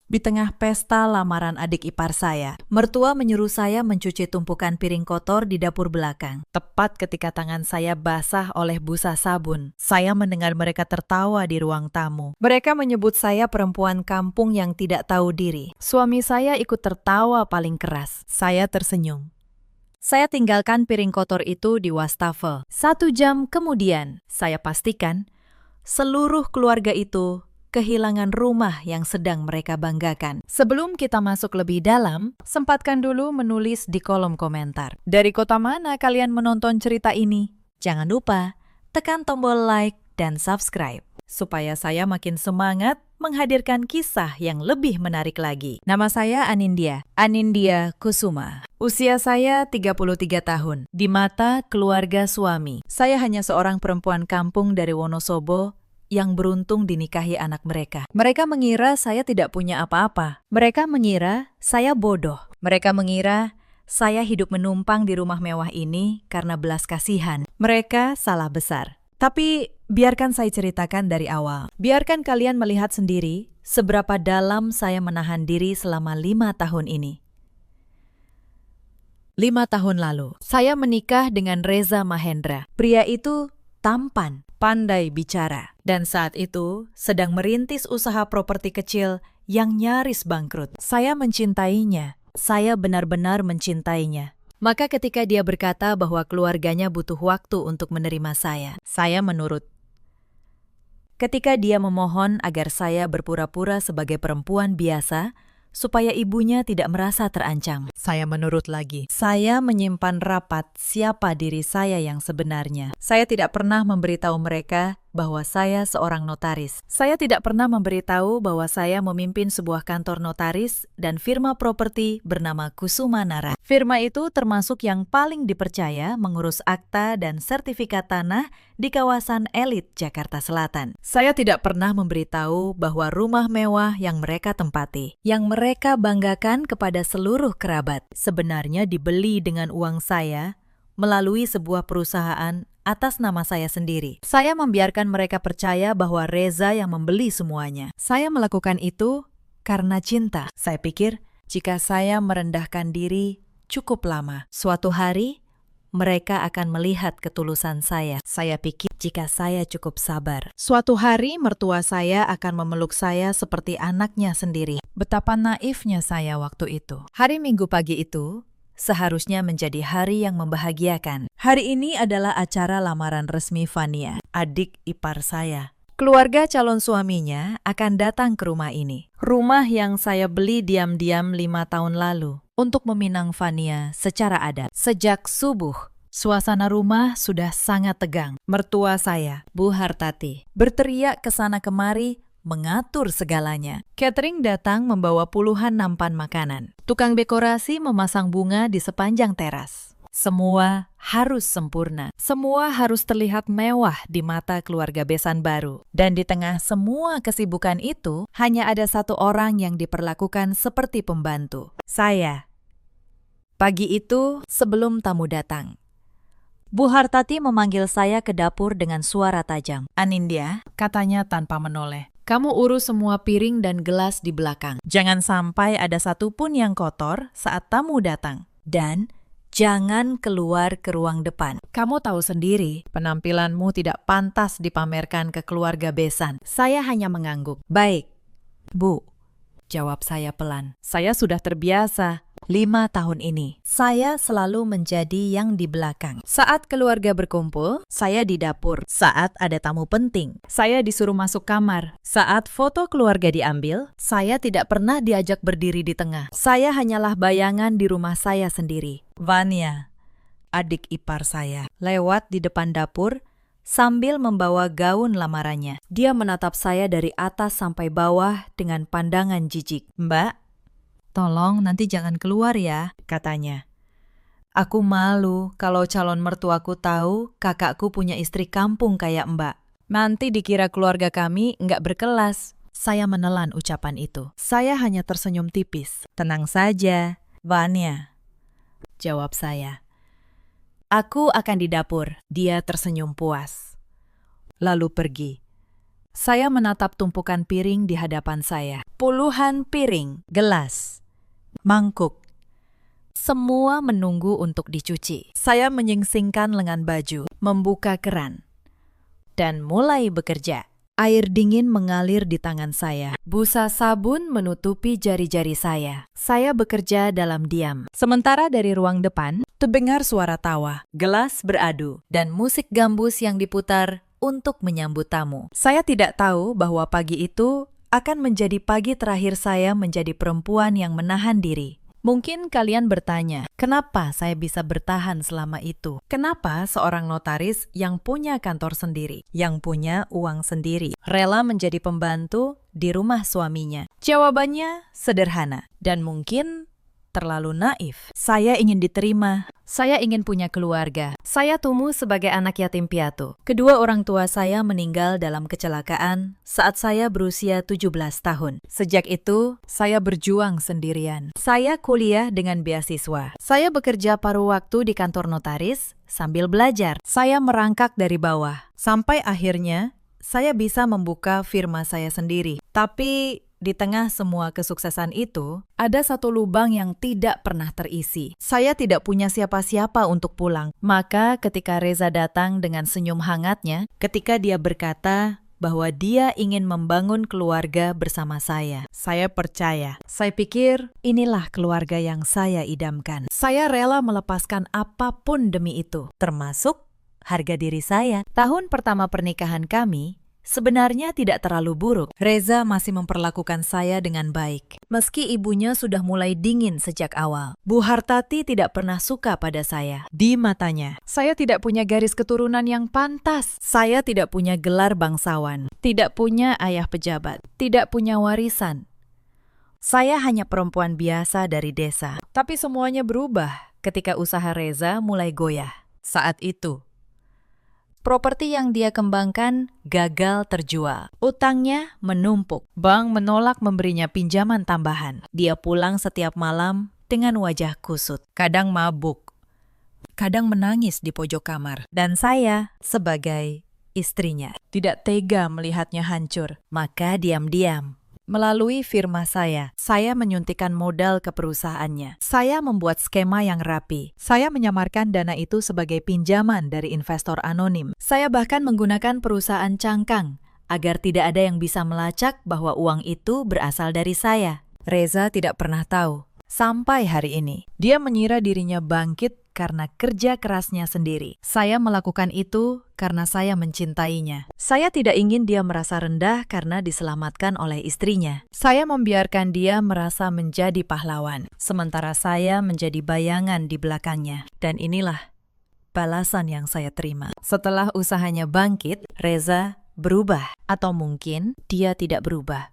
Di tengah pesta lamaran adik ipar saya, mertua menyuruh saya mencuci tumpukan piring kotor di dapur belakang. Tepat ketika tangan saya basah oleh busa sabun, saya mendengar mereka tertawa di ruang tamu. Mereka menyebut saya perempuan kampung yang tidak tahu diri. Suami saya ikut tertawa paling keras. Saya tersenyum. Saya tinggalkan piring kotor itu di wastafel. 1 jam kemudian, saya pastikan seluruh keluarga itu kehilangan rumah yang sedang mereka banggakan. Sebelum kita masuk lebih dalam, sempatkan dulu menulis di kolom komentar. Dari kota mana kalian menonton cerita ini? Jangan lupa tekan tombol like dan subscribe, supaya saya makin semangat menghadirkan kisah yang lebih menarik lagi. Nama saya Anindya Kusuma. Usia saya 33 tahun. Di mata keluarga suami, saya hanya seorang perempuan kampung dari Wonosobo yang beruntung dinikahi anak mereka. Mereka mengira saya tidak punya apa-apa. Mereka mengira saya bodoh. Mereka mengira saya hidup menumpang di rumah mewah ini karena belas kasihan. Mereka salah besar. Tapi biarkan saya ceritakan dari awal. Biarkan kalian melihat sendiri seberapa dalam saya menahan diri selama 5 tahun ini. 5 tahun lalu, saya menikah dengan Reza Mahendra. Pria itu tampan, pandai bicara, dan saat itu sedang merintis usaha properti kecil yang nyaris bangkrut. Saya mencintainya. Saya benar-benar mencintainya. Maka ketika dia berkata bahwa keluarganya butuh waktu untuk menerima saya menurut. Ketika dia memohon agar saya berpura-pura sebagai perempuan biasa, supaya ibunya tidak merasa terancam, saya menurut lagi. Saya menyimpan rapat siapa diri saya yang sebenarnya. Saya tidak pernah memberitahu mereka bahwa saya seorang notaris. Saya tidak pernah memberitahu bahwa saya memimpin sebuah kantor notaris dan firma properti bernama Kusuma Nara. Firma itu termasuk yang paling dipercaya mengurus akta dan sertifikat tanah di kawasan elit Jakarta Selatan. Saya tidak pernah memberitahu bahwa rumah mewah yang mereka tempati, yang mereka banggakan kepada seluruh kerabat, sebenarnya dibeli dengan uang saya melalui sebuah perusahaan atas nama saya sendiri. Saya membiarkan mereka percaya bahwa Reza yang membeli semuanya. Saya melakukan itu karena cinta. Saya pikir jika saya merendahkan diri cukup lama, suatu hari mereka akan melihat ketulusan saya. Saya pikir jika saya cukup sabar, suatu hari mertua saya akan memeluk saya seperti anaknya sendiri. Betapa naifnya saya waktu itu. Hari Minggu pagi itu seharusnya menjadi hari yang membahagiakan. Hari ini adalah acara lamaran resmi Vania, adik ipar saya. Keluarga calon suaminya akan datang ke rumah ini. Rumah yang saya beli diam-diam 5 tahun lalu untuk meminang Vania secara adat. Sejak subuh, suasana rumah sudah sangat tegang. Mertua saya, Bu Hartati, berteriak ke sana kemari mengatur segalanya. Catering datang membawa puluhan nampan makanan. Tukang dekorasi memasang bunga di sepanjang teras. Semua harus sempurna. Semua harus terlihat mewah di mata keluarga besan baru. Dan di tengah semua kesibukan itu, hanya ada satu orang yang diperlakukan seperti pembantu. Saya. Pagi itu, sebelum tamu datang, Bu Hartati memanggil saya ke dapur dengan suara tajam. "Anindya," katanya tanpa menoleh, "kamu urus semua piring dan gelas di belakang. Jangan sampai ada satupun yang kotor saat tamu datang. Dan jangan keluar ke ruang depan. Kamu tahu sendiri, penampilanmu tidak pantas dipamerkan ke keluarga besan." Saya hanya mengangguk. "Baik, Bu," jawab saya pelan. Saya sudah terbiasa. 5 tahun ini, saya selalu menjadi yang di belakang. Saat keluarga berkumpul, saya di dapur. Saat ada tamu penting, saya disuruh masuk kamar. Saat foto keluarga diambil, saya tidak pernah diajak berdiri di tengah. Saya hanyalah bayangan di rumah saya sendiri. Vania, adik ipar saya, lewat di depan dapur sambil membawa gaun lamarannya. Dia menatap saya dari atas sampai bawah dengan pandangan jijik. "Mbak, tolong nanti jangan keluar ya," katanya. "Aku malu kalau calon mertuaku tahu kakakku punya istri kampung kayak Mbak. Nanti dikira keluarga kami nggak berkelas." Saya menelan ucapan itu. Saya hanya tersenyum tipis. "Tenang saja, Vania," jawab saya. "Aku akan di dapur." Dia tersenyum puas, lalu pergi. Saya menatap tumpukan piring di hadapan saya. Puluhan piring, gelas, mangkuk. Semua menunggu untuk dicuci. Saya menyingsingkan lengan baju, membuka keran, dan mulai bekerja. Air dingin mengalir di tangan saya. Busa sabun menutupi jari-jari saya. Saya bekerja dalam diam. Sementara dari ruang depan, terdengar suara tawa, gelas beradu, dan musik gambus yang diputar untuk menyambut tamu. Saya tidak tahu bahwa pagi itu akan menjadi pagi terakhir saya menjadi perempuan yang menahan diri. Mungkin kalian bertanya, kenapa saya bisa bertahan selama itu? Kenapa seorang notaris yang punya kantor sendiri, yang punya uang sendiri, rela menjadi pembantu di rumah suaminya? Jawabannya sederhana dan mungkin terlalu naif. Saya ingin diterima. Saya ingin punya keluarga. Saya tumbuh sebagai anak yatim piatu. Kedua orang tua saya meninggal dalam kecelakaan saat saya berusia 17 tahun. Sejak itu, saya berjuang sendirian. Saya kuliah dengan beasiswa. Saya bekerja paruh waktu di kantor notaris sambil belajar. Saya merangkak dari bawah. Sampai akhirnya, saya bisa membuka firma saya sendiri. Tapi di tengah semua kesuksesan itu, ada satu lubang yang tidak pernah terisi. Saya tidak punya siapa-siapa untuk pulang. Maka ketika Reza datang dengan senyum hangatnya, ketika dia berkata bahwa dia ingin membangun keluarga bersama saya percaya. Saya pikir inilah keluarga yang saya idamkan. Saya rela melepaskan apapun demi itu, termasuk harga diri saya. Tahun pertama pernikahan kami sebenarnya tidak terlalu buruk. Reza masih memperlakukan saya dengan baik. Meski ibunya sudah mulai dingin sejak awal. Bu Hartati tidak pernah suka pada saya. Di matanya, saya tidak punya garis keturunan yang pantas. Saya tidak punya gelar bangsawan. Tidak punya ayah pejabat. Tidak punya warisan. Saya hanya perempuan biasa dari desa. Tapi semuanya berubah ketika usaha Reza mulai goyah. Saat itu, properti yang dia kembangkan gagal terjual. Utangnya menumpuk. Bank menolak memberinya pinjaman tambahan. Dia pulang setiap malam dengan wajah kusut. Kadang mabuk. Kadang menangis di pojok kamar. Dan saya, sebagai istrinya, tidak tega melihatnya hancur. Maka diam-diam, melalui firma saya menyuntikkan modal ke perusahaannya. Saya membuat skema yang rapi. Saya menyamarkan dana itu sebagai pinjaman dari investor anonim. Saya bahkan menggunakan perusahaan cangkang agar tidak ada yang bisa melacak bahwa uang itu berasal dari saya. Reza tidak pernah tahu. Sampai hari ini, dia mengira dirinya bangkit karena kerja kerasnya sendiri. Saya melakukan itu karena saya mencintainya. Saya tidak ingin dia merasa rendah karena diselamatkan oleh istrinya. Saya membiarkan dia merasa menjadi pahlawan, sementara saya menjadi bayangan di belakangnya. Dan inilah balasan yang saya terima. Setelah usahanya bangkit, Reza berubah. Atau mungkin dia tidak berubah.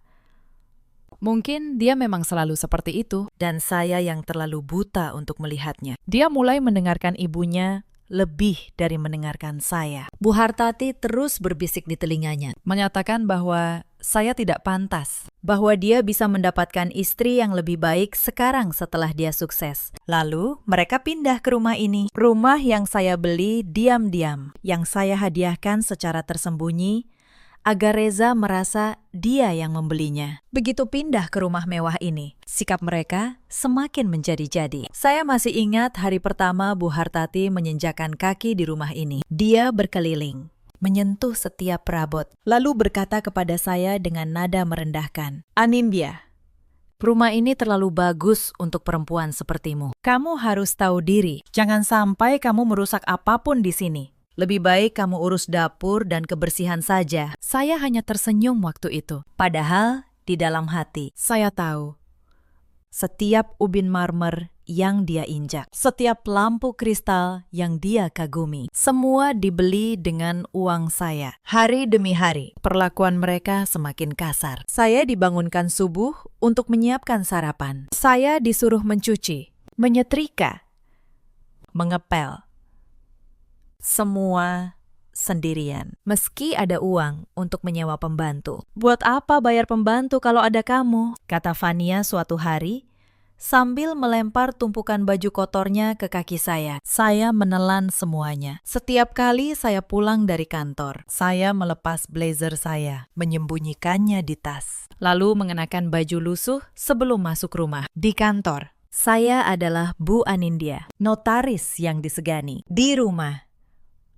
Mungkin dia memang selalu seperti itu, dan saya yang terlalu buta untuk melihatnya. Dia mulai mendengarkan ibunya lebih dari mendengarkan saya. Bu Hartati terus berbisik di telinganya, menyatakan bahwa saya tidak pantas, bahwa dia bisa mendapatkan istri yang lebih baik sekarang setelah dia sukses. Lalu mereka pindah ke rumah ini, rumah yang saya beli diam-diam, yang saya hadiahkan secara tersembunyi, agar Reza merasa dia yang membelinya. Begitu pindah ke rumah mewah ini, sikap mereka semakin menjadi-jadi. Saya masih ingat hari pertama Bu Hartati menginjakan kaki di rumah ini. Dia berkeliling, menyentuh setiap perabot, lalu berkata kepada saya dengan nada merendahkan, "Anindya, rumah ini terlalu bagus untuk perempuan sepertimu. Kamu harus tahu diri. Jangan sampai kamu merusak apapun di sini. Lebih baik kamu urus dapur dan kebersihan saja." Saya hanya tersenyum waktu itu. Padahal di dalam hati, saya tahu setiap ubin marmer yang dia injak, setiap lampu kristal yang dia kagumi, semua dibeli dengan uang saya. Hari demi hari, perlakuan mereka semakin kasar. Saya dibangunkan subuh untuk menyiapkan sarapan. Saya disuruh mencuci, menyetrika, mengepel. Semua sendirian. Meski ada uang untuk menyewa pembantu. "Buat apa bayar pembantu kalau ada kamu?" kata Fania suatu hari sambil melempar tumpukan baju kotornya ke kaki saya. Saya menelan semuanya. Setiap kali saya pulang dari kantor, saya melepas blazer saya, menyembunyikannya di tas, lalu mengenakan baju lusuh sebelum masuk rumah. Di kantor, saya adalah Bu Anindya, notaris yang disegani. Di rumah,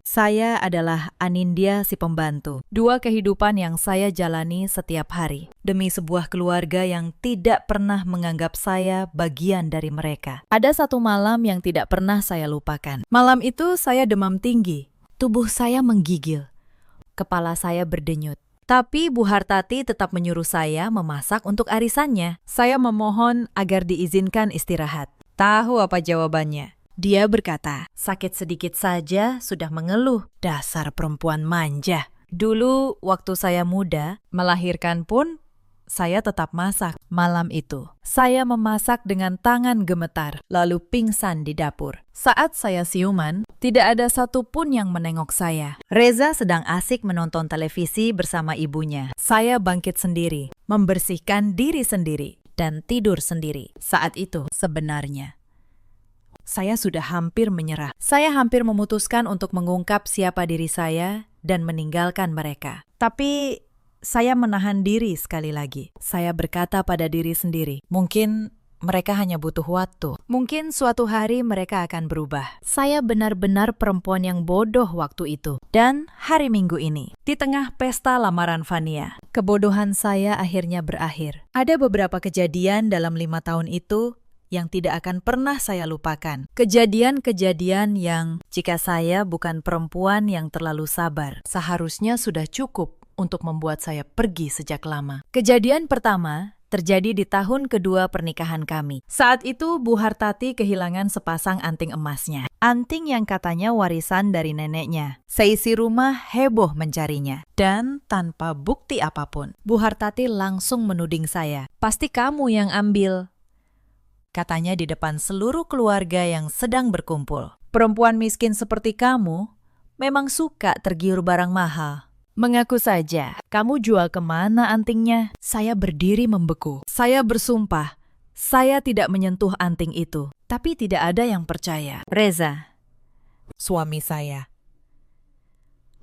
saya adalah Anindya si pembantu. Dua kehidupan yang saya jalani setiap hari demi sebuah keluarga yang tidak pernah menganggap saya bagian dari mereka. Ada satu malam yang tidak pernah saya lupakan. Malam itu saya demam tinggi. Tubuh saya menggigil. Kepala saya berdenyut. Tapi Bu Hartati tetap menyuruh saya memasak untuk arisannya. Saya memohon agar diizinkan istirahat. Tahu apa jawabannya? Dia berkata, sakit sedikit saja sudah mengeluh. Dasar perempuan manja. Dulu waktu saya muda, melahirkan pun saya tetap masak. Malam itu, saya memasak dengan tangan gemetar, lalu pingsan di dapur. Saat saya siuman, tidak ada satupun yang menengok saya. Reza sedang asik menonton televisi bersama ibunya. Saya bangkit sendiri, membersihkan diri sendiri, dan tidur sendiri. Saat itu, sebenarnya, saya sudah hampir menyerah. Saya hampir memutuskan untuk mengungkap siapa diri saya dan meninggalkan mereka. Tapi saya menahan diri sekali lagi. Saya berkata pada diri sendiri, mungkin mereka hanya butuh waktu. Mungkin suatu hari mereka akan berubah. Saya benar-benar perempuan yang bodoh waktu itu. Dan hari Minggu ini, di tengah pesta lamaran Fania, kebodohan saya akhirnya berakhir. Ada beberapa kejadian dalam 5 tahun itu yang tidak akan pernah saya lupakan. Kejadian-kejadian yang, jika saya bukan perempuan yang terlalu sabar, seharusnya sudah cukup untuk membuat saya pergi sejak lama. Kejadian pertama terjadi di tahun kedua pernikahan kami. Saat itu Bu Hartati kehilangan sepasang anting emasnya. Anting yang katanya warisan dari neneknya. Seisi rumah heboh mencarinya. Dan tanpa bukti apapun, Bu Hartati langsung menuding saya. Pasti kamu yang ambil, katanya di depan seluruh keluarga yang sedang berkumpul. Perempuan miskin seperti kamu memang suka tergiur barang mahal. Mengaku saja, kamu jual kemana antingnya? Saya berdiri membeku. Saya bersumpah, saya tidak menyentuh anting itu. Tapi tidak ada yang percaya. Reza, suami saya,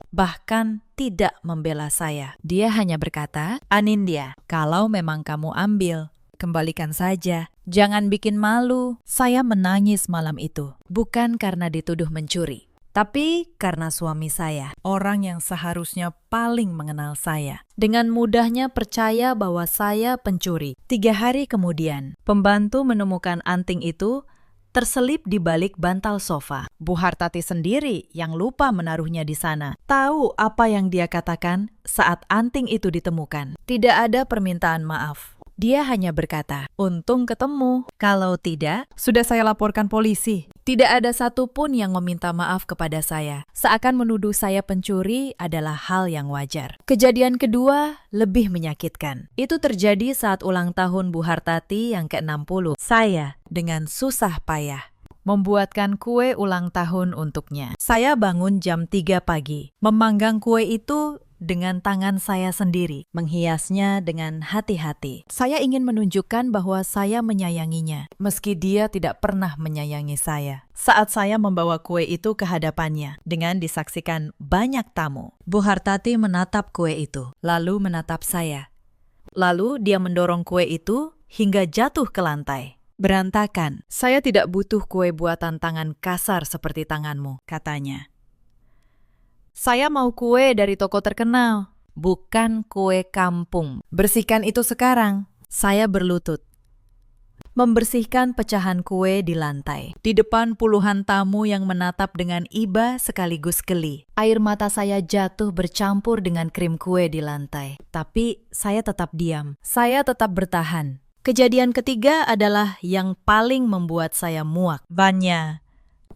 bahkan tidak membela saya. Dia hanya berkata, Anindya, kalau memang kamu ambil, kembalikan saja. Jangan bikin malu. Saya menangis malam itu. Bukan karena dituduh mencuri, tapi karena suami saya, orang yang seharusnya paling mengenal saya, dengan mudahnya percaya bahwa saya pencuri. 3 hari kemudian, pembantu menemukan anting itu terselip di balik bantal sofa. Bu Hartati sendiri yang lupa menaruhnya di sana. Tahu apa yang dia katakan saat anting itu ditemukan? Tidak ada permintaan maaf. Dia hanya berkata, untung ketemu. Kalau tidak, sudah saya laporkan polisi. Tidak ada satupun yang meminta maaf kepada saya. Seakan menuduh saya pencuri adalah hal yang wajar. Kejadian kedua lebih menyakitkan. Itu terjadi saat ulang tahun Bu Hartati yang ke-60. Saya dengan susah payah membuatkan kue ulang tahun untuknya. Saya bangun jam 3 pagi, memanggang kue itu dengan tangan saya sendiri, menghiasnya dengan hati-hati. Saya ingin menunjukkan bahwa saya menyayanginya, meski dia tidak pernah menyayangi saya. Saat saya membawa kue itu ke hadapannya, dengan disaksikan banyak tamu, Bu Hartati menatap kue itu, lalu menatap saya. Lalu dia mendorong kue itu hingga jatuh ke lantai. Berantakan, saya tidak butuh kue buatan tangan kasar seperti tanganmu, katanya. Saya mau kue dari toko terkenal, bukan kue kampung. Bersihkan itu sekarang. Saya berlutut, membersihkan pecahan kue di lantai. Di depan puluhan tamu yang menatap dengan iba sekaligus geli. Air mata saya jatuh bercampur dengan krim kue di lantai. Tapi saya tetap diam. Saya tetap bertahan. Kejadian ketiga adalah yang paling membuat saya muak. Vanya,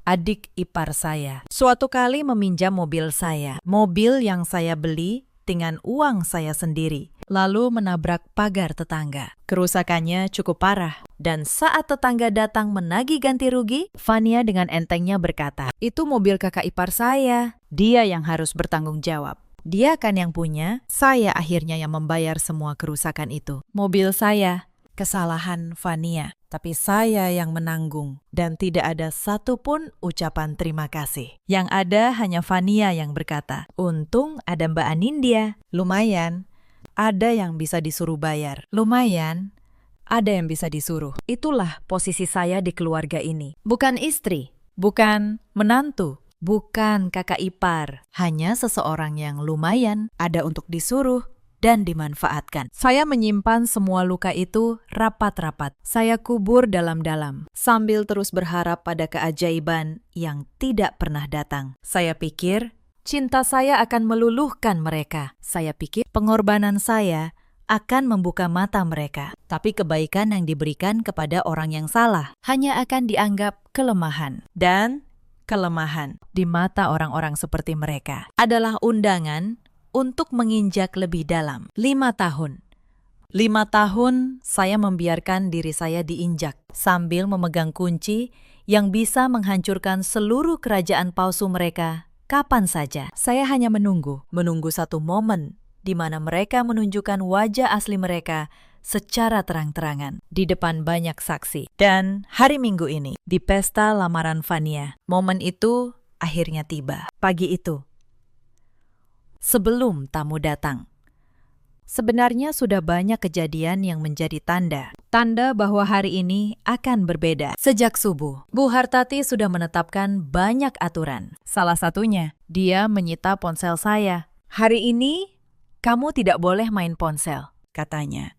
adik ipar saya, suatu kali meminjam mobil saya. Mobil yang saya beli dengan uang saya sendiri, lalu menabrak pagar tetangga. Kerusakannya cukup parah. Dan saat tetangga datang menagih ganti rugi, Vanya dengan entengnya berkata, itu mobil kakak ipar saya. Dia yang harus bertanggung jawab. Dia kan yang punya, saya akhirnya yang membayar semua kerusakan itu. Mobil saya. Kesalahan Vanya. Tapi saya yang menanggung, dan tidak ada satupun ucapan terima kasih. Yang ada hanya Fania yang berkata, "Untung ada Mbak Anindya. Lumayan, ada yang bisa disuruh bayar. Lumayan, ada yang bisa disuruh." Itulah posisi saya di keluarga ini. Bukan istri, bukan menantu, bukan kakak ipar. Hanya seseorang yang lumayan, ada untuk disuruh dan dimanfaatkan. Saya menyimpan semua luka itu rapat-rapat. Saya kubur dalam-dalam, sambil terus berharap pada keajaiban yang tidak pernah datang. Saya pikir cinta saya akan meluluhkan mereka. Saya pikir pengorbanan saya akan membuka mata mereka. Tapi kebaikan yang diberikan kepada orang yang salah hanya akan dianggap kelemahan. Dan kelemahan di mata orang-orang seperti mereka adalah undangan untuk menginjak lebih dalam. 5 tahun. 5 tahun saya membiarkan diri saya diinjak sambil memegang kunci yang bisa menghancurkan seluruh kerajaan palsu mereka kapan saja. Saya hanya menunggu satu momen di mana mereka menunjukkan wajah asli mereka secara terang-terangan di depan banyak saksi. Dan hari Minggu ini, di pesta lamaran Fania, momen itu akhirnya tiba. Pagi itu, sebelum tamu datang. Sebenarnya sudah banyak kejadian yang menjadi tanda bahwa hari ini akan berbeda. Sejak subuh, Bu Hartati sudah menetapkan banyak aturan. Salah satunya, dia menyita ponsel saya. "Hari ini, kamu tidak boleh main ponsel," katanya.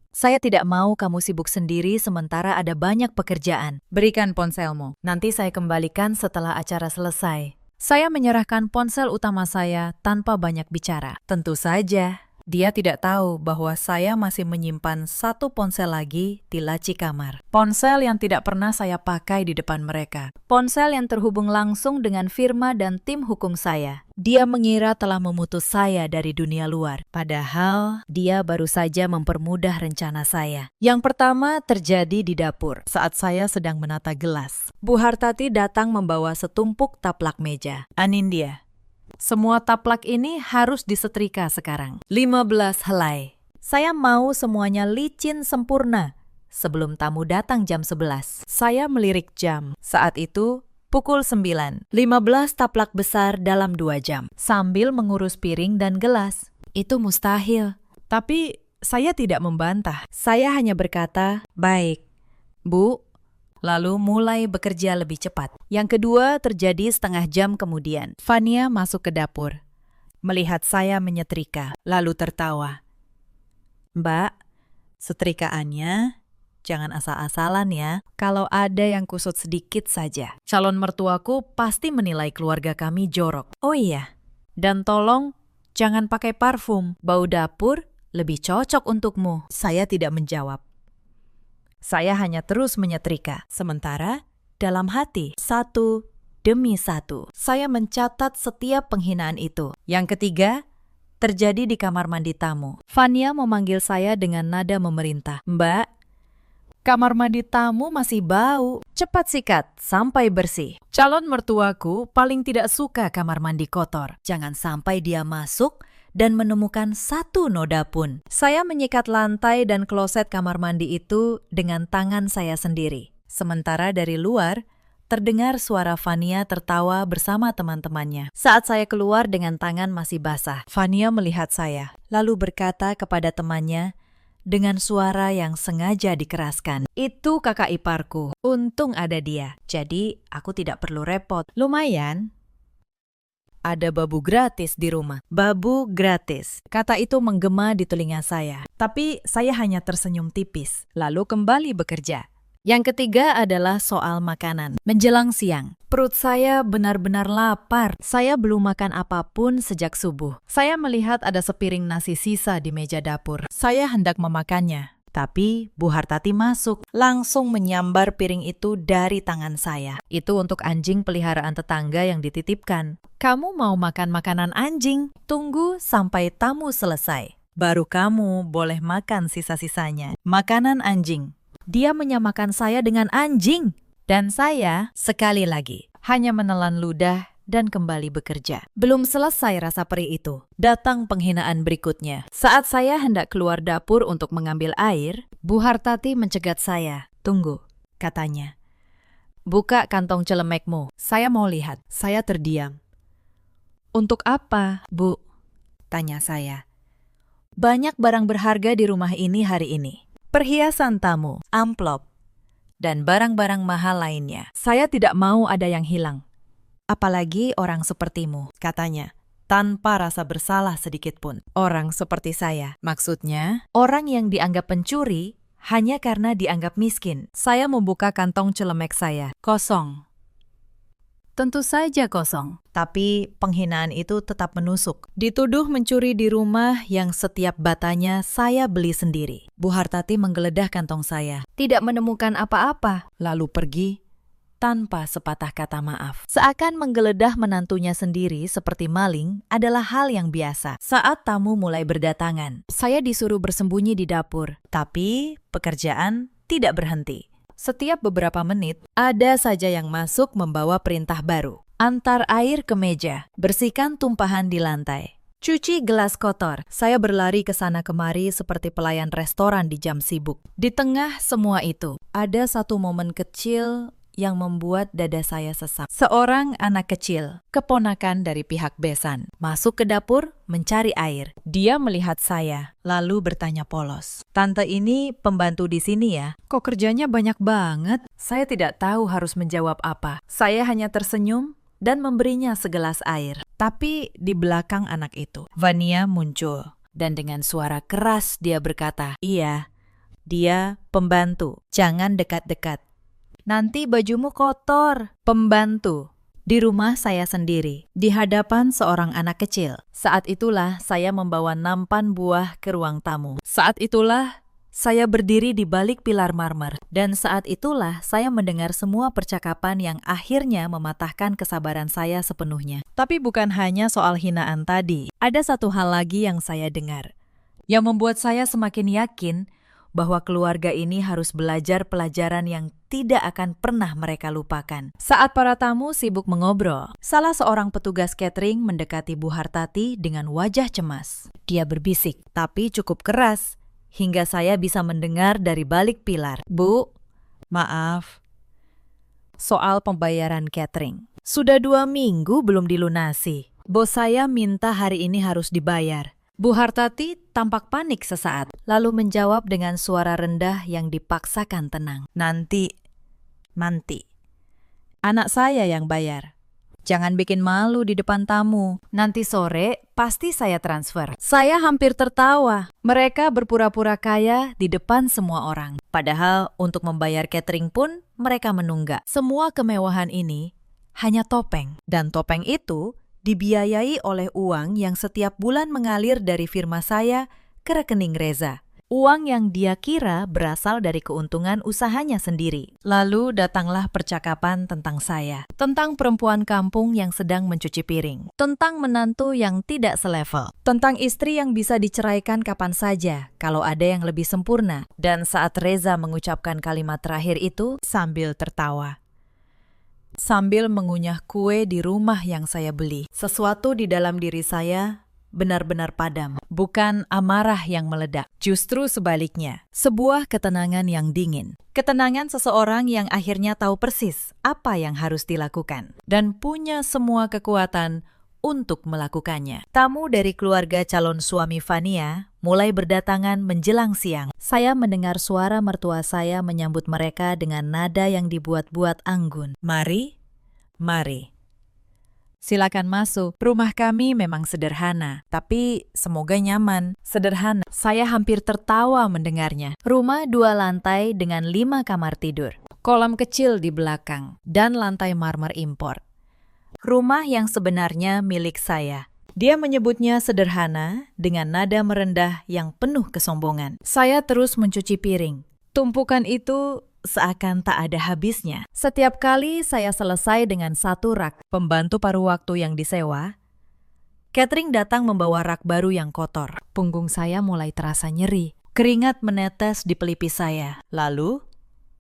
"Saya tidak mau kamu sibuk sendiri sementara ada banyak pekerjaan. Berikan ponselmu. Nanti saya kembalikan setelah acara selesai." Saya menyerahkan ponsel utama saya tanpa banyak bicara. Tentu saja, dia tidak tahu bahwa saya masih menyimpan satu ponsel lagi di laci kamar. Ponsel yang tidak pernah saya pakai di depan mereka. Ponsel yang terhubung langsung dengan firma dan tim hukum saya. Dia mengira telah memutus saya dari dunia luar. Padahal, dia baru saja mempermudah rencana saya. Yang pertama terjadi di dapur saat saya sedang menata gelas. Bu Hartati datang membawa setumpuk taplak meja. "Anindya, semua taplak ini harus disetrika sekarang. 15 helai. Saya mau semuanya licin sempurna sebelum tamu datang jam 11. Saya melirik jam. Saat itu, pukul 9. 15 taplak besar dalam 2 jam. Sambil mengurus piring dan gelas. Itu mustahil. Tapi saya tidak membantah. Saya hanya berkata, "Baik, Bu." Lalu mulai bekerja lebih cepat. Yang kedua terjadi setengah jam kemudian. Fania masuk ke dapur, melihat saya menyetrika, lalu tertawa. "Mbak, setrikaannya jangan asal-asalan ya. Kalau ada yang kusut sedikit saja. Calon mertuaku pasti menilai keluarga kami jorok. Oh iya, dan tolong jangan pakai parfum. Bau dapur lebih cocok untukmu." Saya tidak menjawab. Saya hanya terus menyetrika. Sementara, dalam hati, satu demi satu, saya mencatat setiap penghinaan itu. Yang ketiga, terjadi di kamar mandi tamu. Fania memanggil saya dengan nada memerintah. "Mbak, kamar mandi tamu masih bau. Cepat sikat sampai bersih. Calon mertuaku paling tidak suka kamar mandi kotor. Jangan sampai dia masuk dan menemukan satu noda pun." Saya menyikat lantai dan kloset kamar mandi itu dengan tangan saya sendiri. Sementara dari luar, terdengar suara Fania tertawa bersama teman-temannya. Saat saya keluar dengan tangan masih basah, Fania melihat saya, lalu berkata kepada temannya dengan suara yang sengaja dikeraskan, "Itu kakak iparku. Untung ada dia. Jadi aku tidak perlu repot. Lumayan. Ada babu gratis di rumah." Babu gratis. Kata itu menggema di telinga saya. Tapi saya hanya tersenyum tipis, lalu kembali bekerja. Yang ketiga adalah soal makanan. Menjelang siang, perut saya benar-benar lapar. Saya belum makan apapun sejak subuh. Saya melihat ada sepiring nasi sisa di meja dapur. Saya hendak memakannya. Tapi Bu Hartati masuk, langsung menyambar piring itu dari tangan saya. Itu untuk anjing peliharaan tetangga yang dititipkan. "Kamu mau makan makanan anjing? Tunggu sampai tamu selesai. Baru kamu boleh makan sisa-sisanya." Makanan anjing. Dia menyamakan saya dengan anjing. Dan saya, sekali lagi, hanya menelan ludah dan kembali bekerja. Belum selesai rasa perih itu. Datang penghinaan berikutnya. Saat saya hendak keluar dapur untuk mengambil air, Bu Hartati mencegat saya. "Tunggu," katanya. "Buka kantong celemekmu, saya mau lihat." Saya terdiam. "Untuk apa, Bu?" tanya saya. "Banyak barang berharga di rumah ini hari ini. Perhiasan tamu, amplop, dan barang-barang mahal lainnya. Saya tidak mau ada yang hilang. Apalagi orang sepertimu," katanya, tanpa rasa bersalah sedikit pun. Orang seperti saya, maksudnya orang yang dianggap pencuri hanya karena dianggap miskin. Saya membuka kantong celemek saya. Kosong. Tentu saja kosong. Tapi penghinaan itu tetap menusuk. Dituduh mencuri di rumah yang setiap batanya saya beli sendiri. Bu Hartati menggeledah kantong saya. Tidak menemukan apa-apa. Lalu pergi tanpa sepatah kata maaf. Seakan menggeledah menantunya sendiri seperti maling adalah hal yang biasa. Saat tamu mulai berdatangan, saya disuruh bersembunyi di dapur. Tapi pekerjaan tidak berhenti. Setiap beberapa menit, ada saja yang masuk membawa perintah baru. Antar air ke meja, bersihkan tumpahan di lantai, cuci gelas kotor. Saya berlari ke sana kemari seperti pelayan restoran di jam sibuk. Di tengah semua itu, ada satu momen kecil yang membuat dada saya sesak. Seorang anak kecil, keponakan dari pihak besan, masuk ke dapur mencari air. Dia melihat saya, lalu bertanya polos, "Tante ini pembantu di sini ya? Kok kerjanya banyak banget?" Saya tidak tahu harus menjawab apa. Saya hanya tersenyum dan memberinya segelas air. Tapi di belakang anak itu, Vania muncul. Dan dengan suara keras dia berkata, "Iya, dia pembantu. Jangan dekat-dekat. Nanti bajumu kotor." Pembantu. Di rumah saya sendiri, di hadapan seorang anak kecil. Saat itulah saya membawa nampan buah ke ruang tamu. Saat itulah saya berdiri di balik pilar marmer. Dan saat itulah saya mendengar semua percakapan yang akhirnya mematahkan kesabaran saya sepenuhnya. Tapi bukan hanya soal hinaan tadi. Ada satu hal lagi yang saya dengar, yang membuat saya semakin yakin bahwa keluarga ini harus belajar pelajaran yang tidak akan pernah mereka lupakan. Saat para tamu sibuk mengobrol, salah seorang petugas catering mendekati Bu Hartati dengan wajah cemas. Dia berbisik, tapi cukup keras, hingga saya bisa mendengar dari balik pilar. "Bu, maaf. Soal pembayaran catering. Sudah 2 minggu belum dilunasi. Bos saya minta hari ini harus dibayar." Bu Hartati tampak panik sesaat, lalu menjawab dengan suara rendah yang dipaksakan tenang. Nanti. Anak saya yang bayar. Jangan bikin malu di depan tamu. Nanti sore pasti saya transfer." Saya hampir tertawa. Mereka berpura-pura kaya di depan semua orang. Padahal untuk membayar catering pun mereka menunggak. Semua kemewahan ini hanya topeng. Dan topeng itu dibiayai oleh uang yang setiap bulan mengalir dari firma saya ke rekening Reza. Uang yang dia kira berasal dari keuntungan usahanya sendiri. Lalu datanglah percakapan tentang saya, tentang perempuan kampung yang sedang mencuci piring, tentang menantu yang tidak selevel, tentang istri yang bisa diceraikan kapan saja kalau ada yang lebih sempurna. Dan saat Reza mengucapkan kalimat terakhir itu sambil tertawa, sambil mengunyah kue di rumah yang saya beli, sesuatu di dalam diri saya benar-benar padam. Bukan amarah yang meledak, justru sebaliknya, sebuah ketenangan yang dingin. Ketenangan seseorang yang akhirnya tahu persis apa yang harus dilakukan dan punya semua kekuatan untuk melakukannya. Tamu dari keluarga calon suami Vania mulai berdatangan menjelang siang. Saya mendengar suara mertua saya menyambut mereka dengan nada yang dibuat-buat anggun. Mari. Silakan masuk. Rumah kami memang sederhana, tapi semoga nyaman. Sederhana. Saya hampir tertawa mendengarnya. Rumah 2 lantai dengan 5 kamar tidur. Kolam kecil di belakang dan lantai marmer impor. Rumah yang sebenarnya milik saya. Dia menyebutnya sederhana dengan nada merendah yang penuh kesombongan. Saya terus mencuci piring. Tumpukan itu seakan tak ada habisnya. Setiap kali saya selesai dengan satu rak, pembantu paruh waktu yang disewa, catering datang membawa rak baru yang kotor. Punggung saya mulai terasa nyeri. Keringat menetes di pelipis saya. Lalu,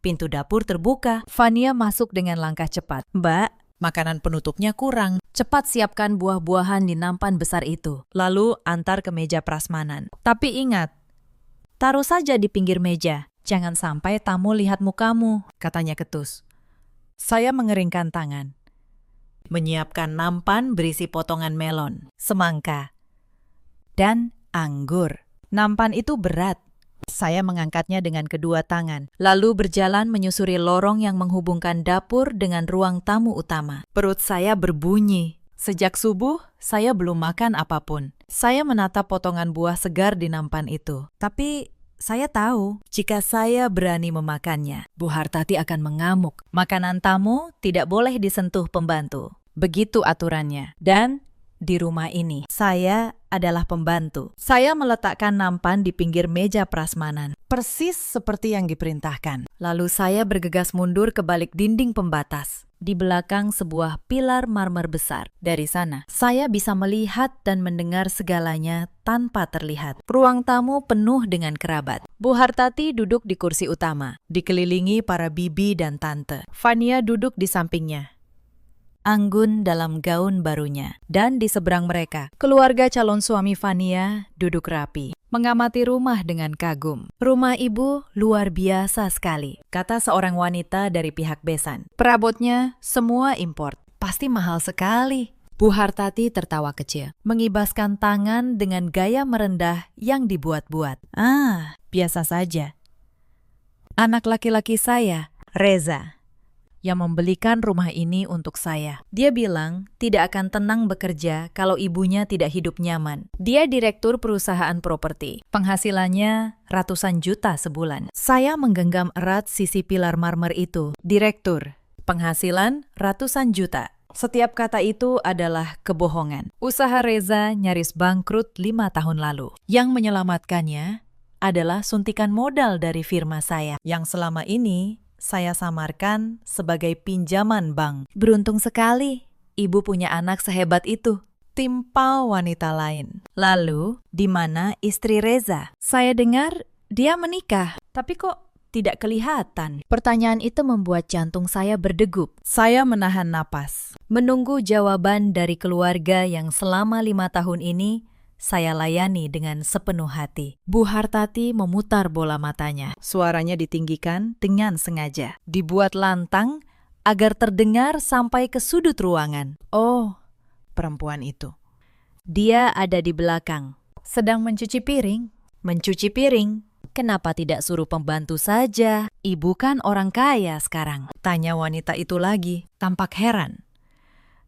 pintu dapur terbuka. Vania masuk dengan langkah cepat. "Mbak, makanan penutupnya kurang. Cepat siapkan buah-buahan di nampan besar itu. Lalu antar ke meja prasmanan. Tapi ingat, taruh saja di pinggir meja. Jangan sampai tamu lihat mukamu, katanya ketus. Saya mengeringkan tangan. Menyiapkan nampan berisi potongan melon, semangka, dan anggur. Nampan itu berat. Saya mengangkatnya dengan kedua tangan, lalu berjalan menyusuri lorong yang menghubungkan dapur dengan ruang tamu utama. Perut saya berbunyi. Sejak subuh, saya belum makan apapun. Saya menatap potongan buah segar di nampan itu. Tapi saya tahu, jika saya berani memakannya, Bu Hartati akan mengamuk. Makanan tamu tidak boleh disentuh pembantu. Begitu aturannya. Dan di rumah ini, saya adalah pembantu. Saya meletakkan nampan di pinggir meja prasmanan, persis seperti yang diperintahkan. Lalu saya bergegas mundur ke balik dinding pembatas, di belakang sebuah pilar marmer besar. Dari sana, saya bisa melihat dan mendengar segalanya tanpa terlihat. Ruang tamu penuh dengan kerabat. Bu Hartati duduk di kursi utama, dikelilingi para bibi dan tante. Fania duduk di sampingnya, anggun dalam gaun barunya. Dan di seberang mereka, keluarga calon suami Fania duduk rapi, mengamati rumah dengan kagum. Rumah ibu luar biasa sekali, kata seorang wanita dari pihak besan. Perabotnya semua import, pasti mahal sekali. Bu Hartati tertawa kecil, mengibaskan tangan dengan gaya merendah yang dibuat-buat. Biasa saja. Anak laki-laki saya, Reza, yang membelikan rumah ini untuk saya. Dia bilang tidak akan tenang bekerja kalau ibunya tidak hidup nyaman. Dia direktur perusahaan properti. Penghasilannya ratusan juta sebulan. Saya menggenggam erat sisi pilar marmer itu. Direktur, penghasilan ratusan juta. Setiap kata itu adalah kebohongan. Usaha Reza nyaris bangkrut 5 tahun lalu. Yang menyelamatkannya adalah suntikan modal dari firma saya, yang selama ini saya samarkan sebagai pinjaman bank. Beruntung sekali, ibu punya anak sehebat itu, timpal wanita lain. Lalu, di mana istri Reza? Saya dengar dia menikah, tapi kok tidak kelihatan? Pertanyaan itu membuat jantung saya berdegup. Saya menahan napas, menunggu jawaban dari keluarga yang selama 5 tahun ini saya layani dengan sepenuh hati. Bu Hartati memutar bola matanya. Suaranya ditinggikan dengan sengaja. Dibuat lantang agar terdengar sampai ke sudut ruangan. Oh, perempuan itu. Dia ada di belakang, sedang mencuci piring. Mencuci piring? Kenapa tidak suruh pembantu saja? Ibu kan orang kaya sekarang. Tanya wanita itu lagi, tampak heran.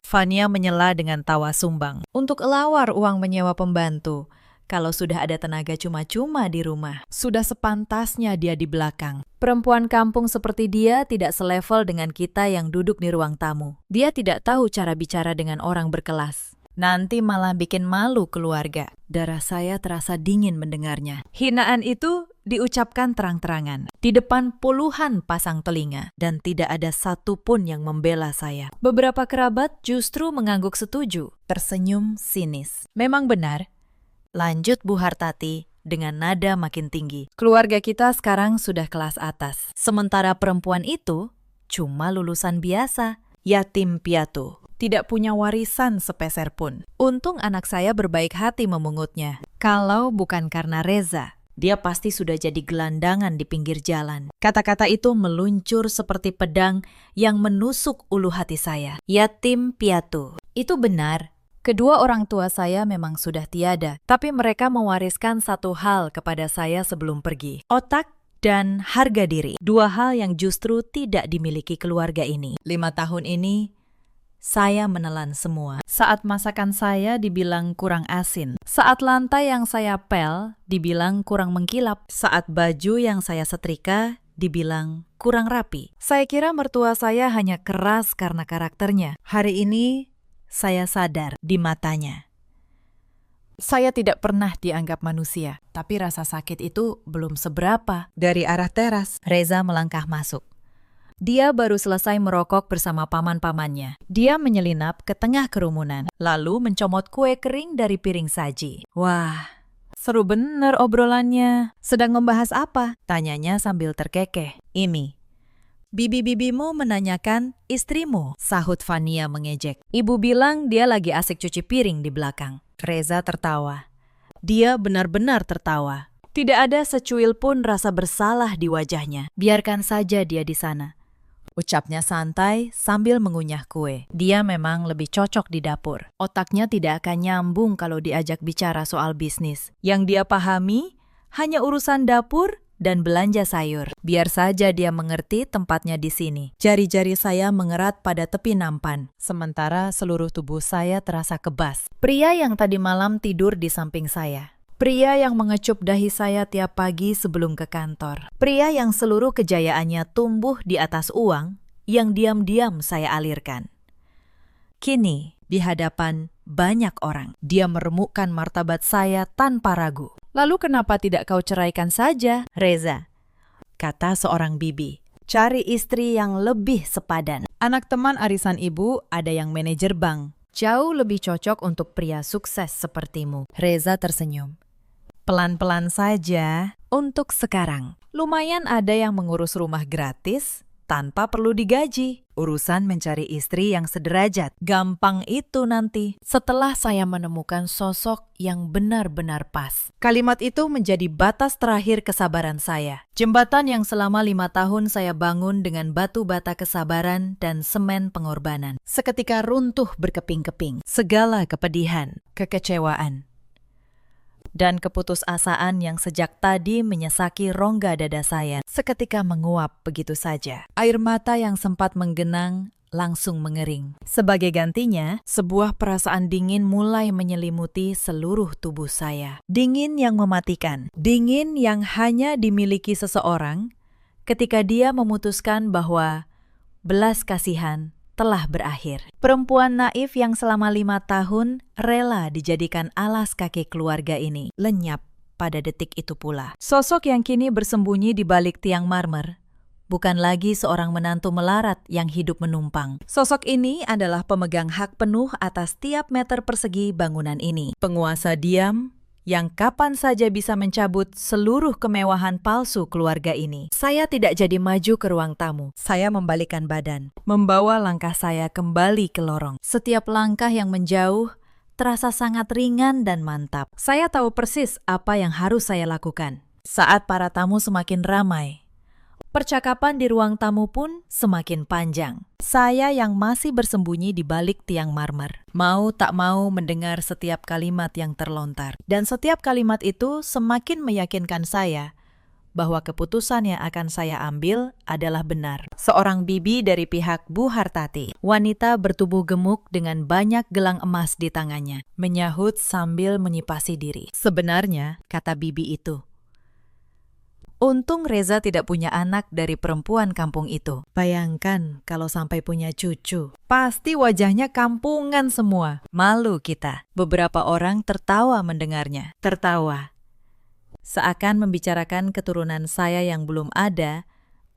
Fania menyela dengan tawa sumbang. Untuk elawar uang menyewa pembantu. Kalau sudah ada tenaga cuma-cuma di rumah, sudah sepantasnya dia di belakang. Perempuan kampung seperti dia tidak selevel dengan kita yang duduk di ruang tamu. Dia tidak tahu cara bicara dengan orang berkelas. Nanti malah bikin malu keluarga. Darah saya terasa dingin mendengarnya. Hinaan itu diucapkan terang-terangan di depan puluhan pasang telinga, dan tidak ada satupun yang membela saya. Beberapa kerabat justru mengangguk setuju, tersenyum sinis. Memang benar, lanjut Bu Hartati dengan nada makin tinggi. Keluarga kita sekarang sudah kelas atas, sementara perempuan itu cuma lulusan biasa, yatim piatu. Tidak punya warisan sepeser pun. Untung anak saya berbaik hati memungutnya. Kalau bukan karena Reza, dia pasti sudah jadi gelandangan di pinggir jalan. Kata-kata itu meluncur seperti pedang yang menusuk ulu hati saya. Yatim piatu. Itu benar. Kedua orang tua saya memang sudah tiada, tapi mereka mewariskan satu hal kepada saya sebelum pergi. Otak dan harga diri. Dua hal yang justru tidak dimiliki keluarga ini. 5 tahun ini, saya menelan semua. Saat masakan saya dibilang kurang asin. Saat lantai yang saya pel dibilang kurang mengkilap. Saat baju yang saya setrika dibilang kurang rapi. Saya kira mertua saya hanya keras karena karakternya. Hari ini saya sadar di matanya. Saya tidak pernah dianggap manusia, tapi rasa sakit itu belum seberapa. Dari arah teras, Reza melangkah masuk. Dia baru selesai merokok bersama paman-pamannya. Dia menyelinap ke tengah kerumunan, lalu mencomot kue kering dari piring saji. Wah, seru bener obrolannya. Sedang membahas apa? Tanyanya sambil terkekeh. Ini, bibi-bibimu menanyakan istrimu, sahut Fania mengejek. Ibu bilang dia lagi asik cuci piring di belakang. Reza tertawa. Dia benar-benar tertawa. Tidak ada secuil pun rasa bersalah di wajahnya. Biarkan saja dia di sana, ucapnya santai sambil mengunyah kue. Dia memang lebih cocok di dapur. Otaknya tidak akan nyambung kalau diajak bicara soal bisnis. Yang dia pahami hanya urusan dapur dan belanja sayur. Biar saja dia mengerti tempatnya di sini. Jari-jari saya mengerat pada tepi nampan, sementara seluruh tubuh saya terasa kebas. Pria yang tadi malam tidur di samping saya. Pria yang mengecup dahi saya tiap pagi sebelum ke kantor. Pria yang seluruh kejayaannya tumbuh di atas uang yang diam-diam saya alirkan. Kini, di hadapan banyak orang, dia meremukkan martabat saya tanpa ragu. Lalu kenapa tidak kau ceraikan saja, Reza? Kata seorang bibi. Cari istri yang lebih sepadan. Anak teman arisan ibu ada yang manajer bank. Jauh lebih cocok untuk pria sukses sepertimu. Reza tersenyum. Pelan-pelan saja untuk sekarang. Lumayan ada yang mengurus rumah gratis tanpa perlu digaji. Urusan mencari istri yang sederajat. Gampang itu nanti setelah saya menemukan sosok yang benar-benar pas. Kalimat itu menjadi batas terakhir kesabaran saya. Jembatan yang selama 5 tahun saya bangun dengan batu bata kesabaran dan semen pengorbanan. Seketika runtuh berkeping-keping. Segala kepedihan, kekecewaan, dan keputusasaan yang sejak tadi menyesaki rongga dada saya seketika menguap begitu saja. Air mata yang sempat menggenang langsung mengering. Sebagai gantinya, sebuah perasaan dingin mulai menyelimuti seluruh tubuh saya. Dingin yang mematikan. Dingin yang hanya dimiliki seseorang ketika dia memutuskan bahwa belas kasihan telah berakhir. Perempuan naif yang selama 5 tahun rela dijadikan alas kaki keluarga ini lenyap pada detik itu pula. Sosok yang kini bersembunyi di balik tiang marmer bukan lagi seorang menantu melarat yang hidup menumpang. Sosok ini adalah pemegang hak penuh atas tiap meter persegi bangunan ini. Penguasa diam yang kapan saja bisa mencabut seluruh kemewahan palsu keluarga ini. Saya tidak jadi maju ke ruang tamu. Saya membalikkan badan, membawa langkah saya kembali ke lorong. Setiap langkah yang menjauh terasa sangat ringan dan mantap. Saya tahu persis apa yang harus saya lakukan. Saat para tamu semakin ramai, percakapan di ruang tamu pun semakin panjang. Saya yang masih bersembunyi di balik tiang marmer, mau tak mau mendengar setiap kalimat yang terlontar. Dan setiap kalimat itu semakin meyakinkan saya bahwa keputusan yang akan saya ambil adalah benar. Seorang bibi dari pihak Bu Hartati, wanita bertubuh gemuk dengan banyak gelang emas di tangannya, menyahut sambil menyipasi diri. Sebenarnya, kata bibi itu, untung Reza tidak punya anak dari perempuan kampung itu. Bayangkan kalau sampai punya cucu. Pasti wajahnya kampungan semua. Malu kita. Beberapa orang tertawa mendengarnya. Tertawa. Seakan membicarakan keturunan saya yang belum ada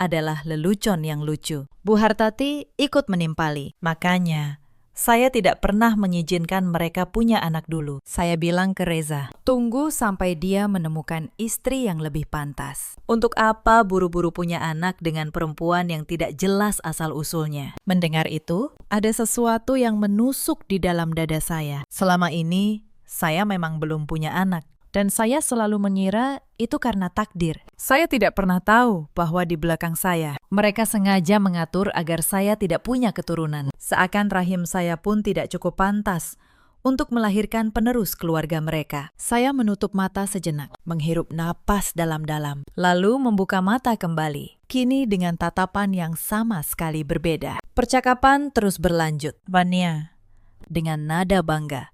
adalah lelucon yang lucu. Bu Hartati ikut menimpali. Makanya, saya tidak pernah mengizinkan mereka punya anak dulu. Saya bilang ke Reza, tunggu sampai dia menemukan istri yang lebih pantas. Untuk apa buru-buru punya anak dengan perempuan yang tidak jelas asal-usulnya? Mendengar itu, ada sesuatu yang menusuk di dalam dada saya. Selama ini, saya memang belum punya anak. Dan saya selalu mengira itu karena takdir. Saya tidak pernah tahu bahwa di belakang saya, mereka sengaja mengatur agar saya tidak punya keturunan. Seakan rahim saya pun tidak cukup pantas untuk melahirkan penerus keluarga mereka. Saya menutup mata sejenak, menghirup napas dalam-dalam, lalu membuka mata kembali. Kini dengan tatapan yang sama sekali berbeda. Percakapan terus berlanjut. Vania, dengan nada bangga,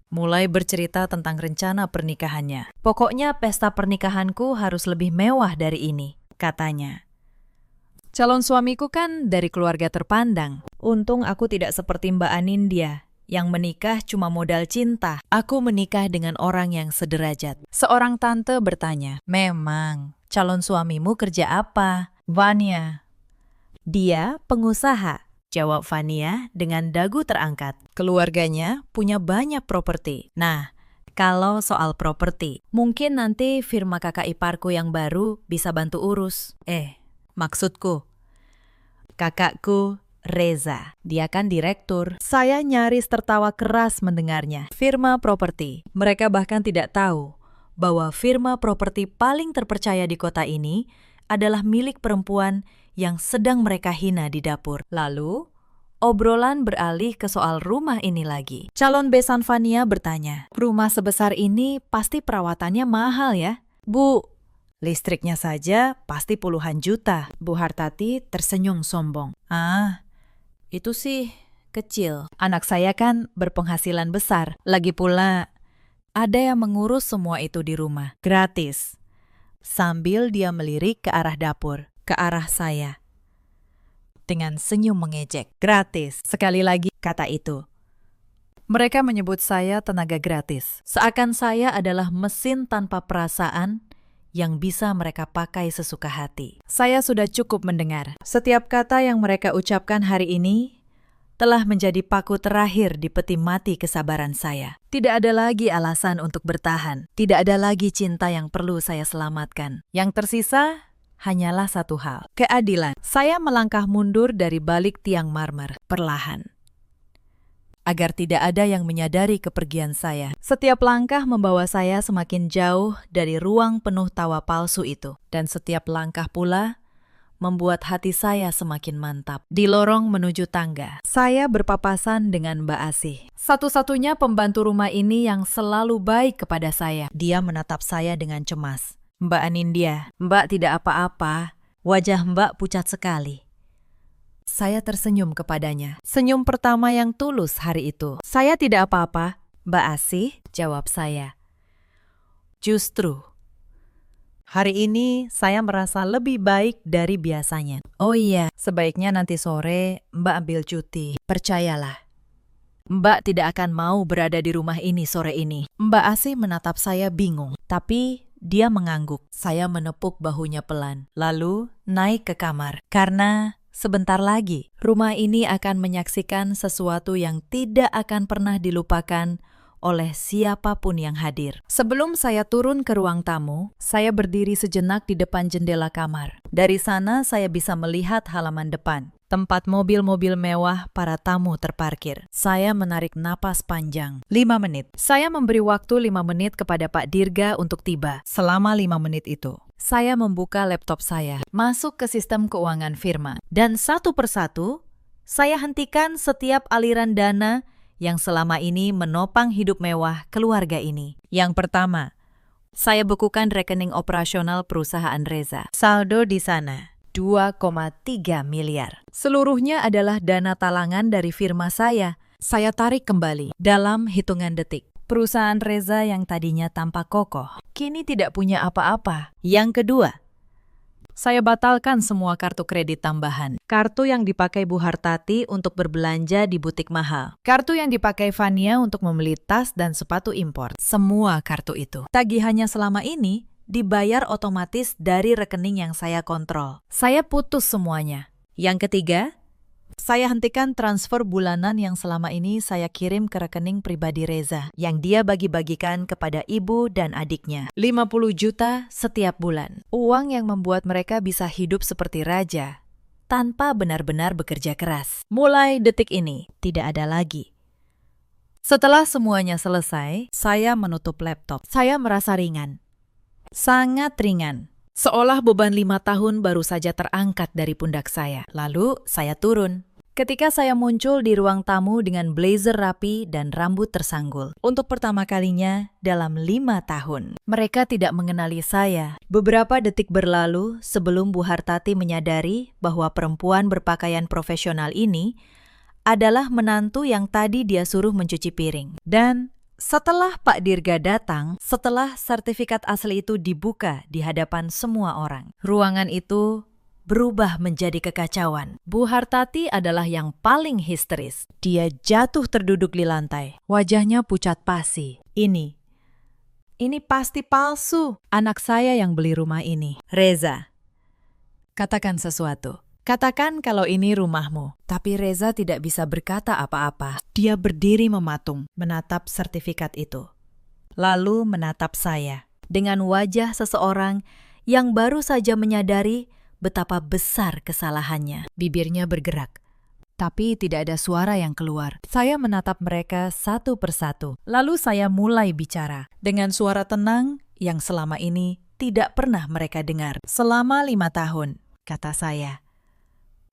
mulai bercerita tentang rencana pernikahannya. Pokoknya pesta pernikahanku harus lebih mewah dari ini, katanya. Calon suamiku kan dari keluarga terpandang. Untung aku tidak seperti Mbak Anindya, yang menikah cuma modal cinta. Aku menikah dengan orang yang sederajat. Seorang tante bertanya, memang, calon suamimu kerja apa? Vania, dia pengusaha. Jawab Vania dengan dagu terangkat. Keluarganya punya banyak properti. Nah, kalau soal properti, mungkin nanti firma kakak iparku yang baru bisa bantu urus. Maksudku, kakakku Reza. Dia kan direktur. Saya nyaris tertawa keras mendengarnya. Firma properti. Mereka bahkan tidak tahu bahwa firma properti paling terpercaya di kota ini adalah milik perempuan yang sedang mereka hina di dapur. Lalu, obrolan beralih ke soal rumah ini lagi. Calon besan Fania bertanya, rumah sebesar ini pasti perawatannya mahal ya? Bu, listriknya saja pasti puluhan juta. Bu Hartati tersenyum sombong. Ah, itu sih kecil. Anak saya kan berpenghasilan besar. Lagi pula, ada yang mengurus semua itu di rumah. Gratis. Sambil dia melirik ke arah dapur, ke arah saya. Dengan senyum mengejek. Gratis. Sekali lagi kata itu. Mereka menyebut saya tenaga gratis. Seakan saya adalah mesin tanpa perasaan yang bisa mereka pakai sesuka hati. Saya sudah cukup mendengar. Setiap kata yang mereka ucapkan hari ini telah menjadi paku terakhir di peti mati kesabaran saya. Tidak ada lagi alasan untuk bertahan. Tidak ada lagi cinta yang perlu saya selamatkan. Yang tersisa hanyalah satu hal. Keadilan. Saya melangkah mundur dari balik tiang marmer, perlahan. Agar tidak ada yang menyadari kepergian saya. Setiap langkah membawa saya semakin jauh dari ruang penuh tawa palsu itu. Dan setiap langkah pula membuat hati saya semakin mantap. Di lorong menuju tangga, saya berpapasan dengan Mbak Asih. Satu-satunya pembantu rumah ini yang selalu baik kepada saya. Dia menatap saya dengan cemas. Mbak Anindya, Mbak tidak apa-apa. Wajah Mbak pucat sekali. Saya tersenyum kepadanya. Senyum pertama yang tulus hari itu. Saya tidak apa-apa, Mbak Asih, jawab saya. Justru hari ini saya merasa lebih baik dari biasanya. Oh iya, sebaiknya nanti sore Mbak ambil cuti. Percayalah, Mbak tidak akan mau berada di rumah ini sore ini. Mbak Asih menatap saya bingung, tapi dia mengangguk. Saya menepuk bahunya pelan, lalu naik ke kamar. Karena sebentar lagi, rumah ini akan menyaksikan sesuatu yang tidak akan pernah dilupakan oleh siapapun yang hadir. Sebelum saya turun ke ruang tamu, saya berdiri sejenak di depan jendela kamar. Dari sana saya bisa melihat halaman depan, tempat mobil-mobil mewah para tamu terparkir. Saya menarik napas panjang. 5 menit. Saya memberi waktu 5 menit kepada Pak Dirga untuk tiba. Selama 5 menit itu, saya membuka laptop saya, masuk ke sistem keuangan firma, dan satu persatu, saya hentikan setiap aliran dana yang selama ini menopang hidup mewah keluarga ini. Yang pertama, saya bekukan rekening operasional perusahaan Reza. Saldo di sana, 2,3 miliar. Seluruhnya adalah dana talangan dari firma saya. Saya tarik kembali dalam hitungan detik. Perusahaan Reza yang tadinya tampak kokoh, kini tidak punya apa-apa. Yang kedua, saya batalkan semua kartu kredit tambahan. Kartu yang dipakai Bu Hartati untuk berbelanja di butik mahal. Kartu yang dipakai Fania untuk membeli tas dan sepatu impor. Semua kartu itu. Tagihannya selama ini dibayar otomatis dari rekening yang saya kontrol. Saya putus semuanya. Yang ketiga, saya hentikan transfer bulanan yang selama ini saya kirim ke rekening pribadi Reza, yang dia bagi-bagikan kepada ibu dan adiknya. 50 juta setiap bulan. Uang yang membuat mereka bisa hidup seperti raja, tanpa benar-benar bekerja keras. Mulai detik ini, tidak ada lagi. Setelah semuanya selesai, saya menutup laptop. Saya merasa ringan. Sangat ringan. Seolah beban 5 tahun baru saja terangkat dari pundak saya. Lalu saya turun. Ketika saya muncul di ruang tamu dengan blazer rapi dan rambut tersanggul. Untuk pertama kalinya dalam 5 tahun. Mereka tidak mengenali saya. Beberapa detik berlalu sebelum Bu Hartati menyadari bahwa perempuan berpakaian profesional ini adalah menantu yang tadi dia suruh mencuci piring. Dan setelah Pak Dirga datang, setelah sertifikat asli itu dibuka di hadapan semua orang, ruangan itu berubah menjadi kekacauan. Bu Hartati adalah yang paling histeris. Dia jatuh terduduk di lantai. Wajahnya pucat pasi. Ini pasti palsu. Anak saya yang beli rumah ini. Reza, katakan sesuatu. Katakan kalau ini rumahmu. Tapi Reza tidak bisa berkata apa-apa. Dia berdiri mematung, menatap sertifikat itu. Lalu menatap saya. Dengan wajah seseorang yang baru saja menyadari betapa besar kesalahannya. Bibirnya bergerak, tapi tidak ada suara yang keluar. Saya menatap mereka satu persatu. Lalu saya mulai bicara. Dengan suara tenang yang selama ini tidak pernah mereka dengar. Selama 5 tahun, kata saya.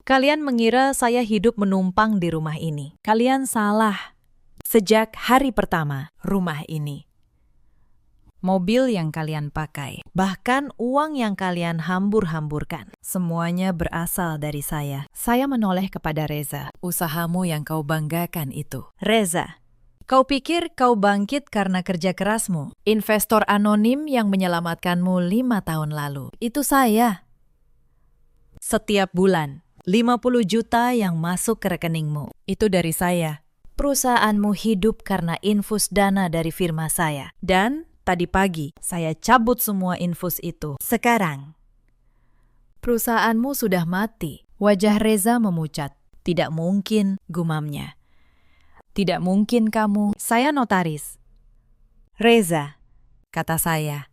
Kalian mengira saya hidup menumpang di rumah ini. Kalian salah. Sejak hari pertama rumah ini. Mobil yang kalian pakai, bahkan uang yang kalian hambur-hamburkan, semuanya berasal dari saya. Saya menoleh kepada Reza. Usahamu yang kau banggakan itu. Reza, kau pikir kau bangkit karena kerja kerasmu? Investor anonim yang menyelamatkanmu 5 tahun lalu. Itu saya. Setiap bulan, 50 juta yang masuk ke rekeningmu. Itu dari saya. Perusahaanmu hidup karena infus dana dari firma saya. Dan tadi pagi, saya cabut semua infus itu. Sekarang, perusahaanmu sudah mati. Wajah Reza memucat. Tidak mungkin, gumamnya. Tidak mungkin kamu. Saya notaris. Reza, kata saya.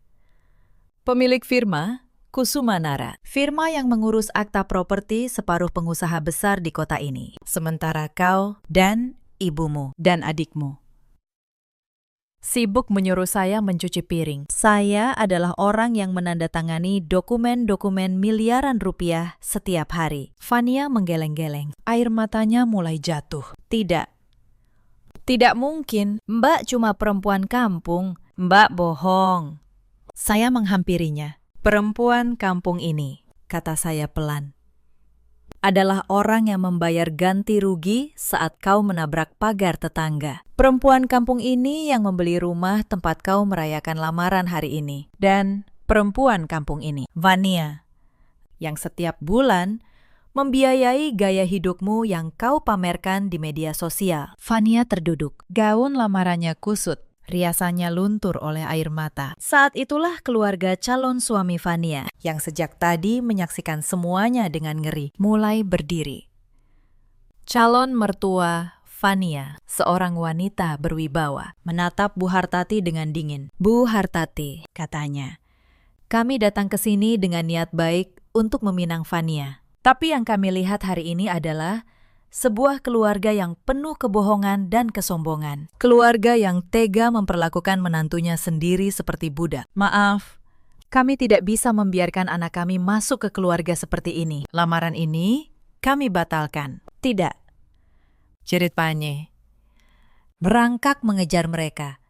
Pemilik firma, Kusumanara. Firma yang mengurus akta properti separuh pengusaha besar di kota ini. Sementara kau dan ibumu dan adikmu sibuk menyuruh saya mencuci piring. Saya adalah orang yang menandatangani dokumen-dokumen miliaran rupiah setiap hari. Fania menggeleng-geleng. Air matanya mulai jatuh. Tidak. Tidak mungkin. Mbak cuma perempuan kampung. Mbak bohong. Saya menghampirinya. Perempuan kampung ini, kata saya pelan, adalah orang yang membayar ganti rugi saat kau menabrak pagar tetangga. Perempuan kampung ini yang membeli rumah tempat kau merayakan lamaran hari ini. Dan perempuan kampung ini, Vania, yang setiap bulan membiayai gaya hidupmu yang kau pamerkan di media sosial. Vania terduduk. Gaun lamarannya kusut. Riasannya luntur oleh air mata. Saat itulah keluarga calon suami Vania, yang sejak tadi menyaksikan semuanya dengan ngeri, mulai berdiri. Calon mertua Vania, seorang wanita berwibawa, menatap Bu Hartati dengan dingin. Bu Hartati, katanya, kami datang ke sini dengan niat baik untuk meminang Vania. Tapi yang kami lihat hari ini adalah sebuah keluarga yang penuh kebohongan dan kesombongan. Keluarga yang tega memperlakukan menantunya sendiri seperti budak. Maaf, kami tidak bisa membiarkan anak kami masuk ke keluarga seperti ini. Lamaran ini kami batalkan. Tidak, jerit Panye. Merangkak mengejar mereka.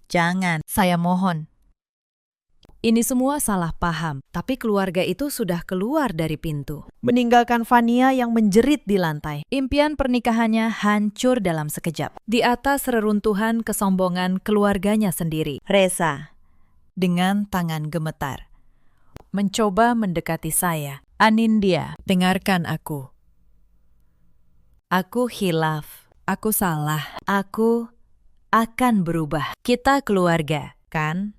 Jangan, saya mohon. Ini semua salah paham, tapi keluarga itu sudah keluar dari pintu, meninggalkan Vania yang menjerit di lantai. Impian pernikahannya hancur dalam sekejap. Di atas reruntuhan kesombongan keluarganya sendiri, Reza, dengan tangan gemetar, mencoba mendekati saya. Anindya, dengarkan aku. Aku khilaf, aku salah, aku akan berubah. Kita keluarga, kan?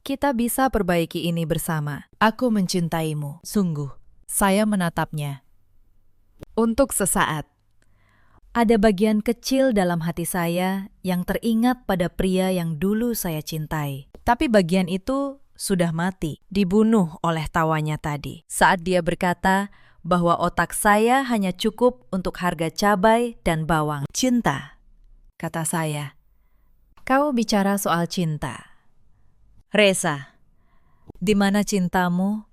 Kita bisa perbaiki ini bersama. Aku mencintaimu, sungguh. Saya menatapnya. Untuk sesaat, ada bagian kecil dalam hati saya yang teringat pada pria yang dulu saya cintai. Tapi bagian itu sudah mati, dibunuh oleh tawanya tadi. Saat dia berkata bahwa otak saya hanya cukup untuk harga cabai dan bawang. Cinta, kata saya. Kau bicara soal cinta. Reza, di mana cintamu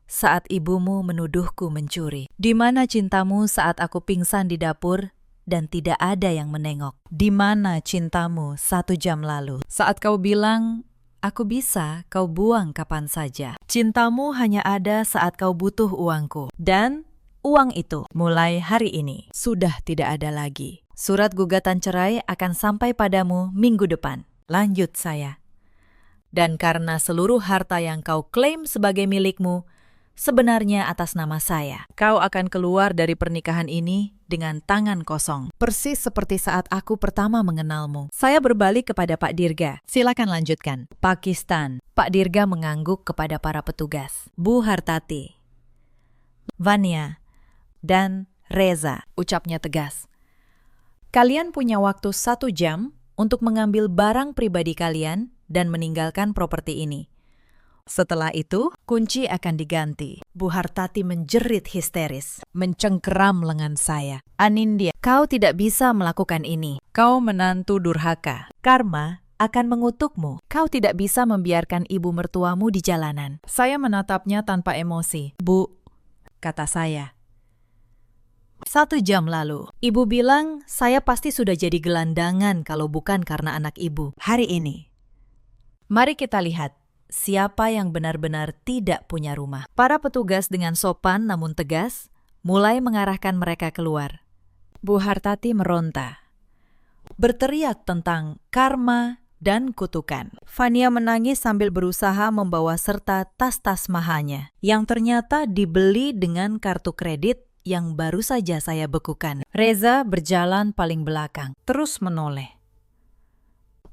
saat ibumu menuduhku mencuri? Di mana cintamu saat aku pingsan di dapur dan tidak ada yang menengok? Di mana cintamu 1 jam lalu saat kau bilang, aku bisa kau buang kapan saja? Cintamu hanya ada saat kau butuh uangku. Dan uang itu mulai hari ini sudah tidak ada lagi. Surat gugatan cerai akan sampai padamu minggu depan. Lanjut saya. Dan karena seluruh harta yang kau klaim sebagai milikmu, sebenarnya atas nama saya. Kau akan keluar dari pernikahan ini dengan tangan kosong. Persis seperti saat aku pertama mengenalmu. Saya berbalik kepada Pak Dirga. Silakan lanjutkan. Pakistan. Pak Dirga mengangguk kepada para petugas. Bu Hartati, Vania, dan Reza, ucapnya tegas. Kalian punya waktu 1 jam untuk mengambil barang pribadi kalian dan meninggalkan properti ini. Setelah itu, kunci akan diganti. Bu Hartati menjerit histeris, mencengkeram lengan saya. Anindya, kau tidak bisa melakukan ini. Kau menantu durhaka. Karma akan mengutukmu. Kau tidak bisa membiarkan ibu mertuamu di jalanan. Saya menatapnya tanpa emosi. Bu, kata saya. 1 jam lalu, ibu bilang saya pasti sudah jadi gelandangan kalau bukan karena anak ibu. Hari ini. Mari kita lihat siapa yang benar-benar tidak punya rumah. Para petugas dengan sopan namun tegas mulai mengarahkan mereka keluar. Bu Hartati meronta, berteriak tentang karma dan kutukan. Fania menangis sambil berusaha membawa serta tas-tas mahalnya yang ternyata dibeli dengan kartu kredit yang baru saja saya bekukan. Reza berjalan paling belakang, terus menoleh,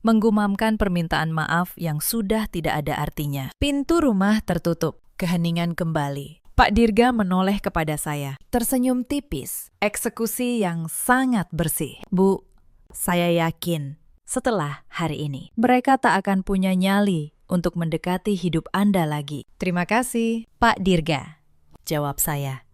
menggumamkan permintaan maaf yang sudah tidak ada artinya. Pintu rumah tertutup, keheningan kembali. Pak Dirga menoleh kepada saya, tersenyum tipis, eksekusi yang sangat bersih. Bu, saya yakin setelah hari ini, mereka tak akan punya nyali untuk mendekati hidup Anda lagi. Terima kasih, Pak Dirga, jawab saya.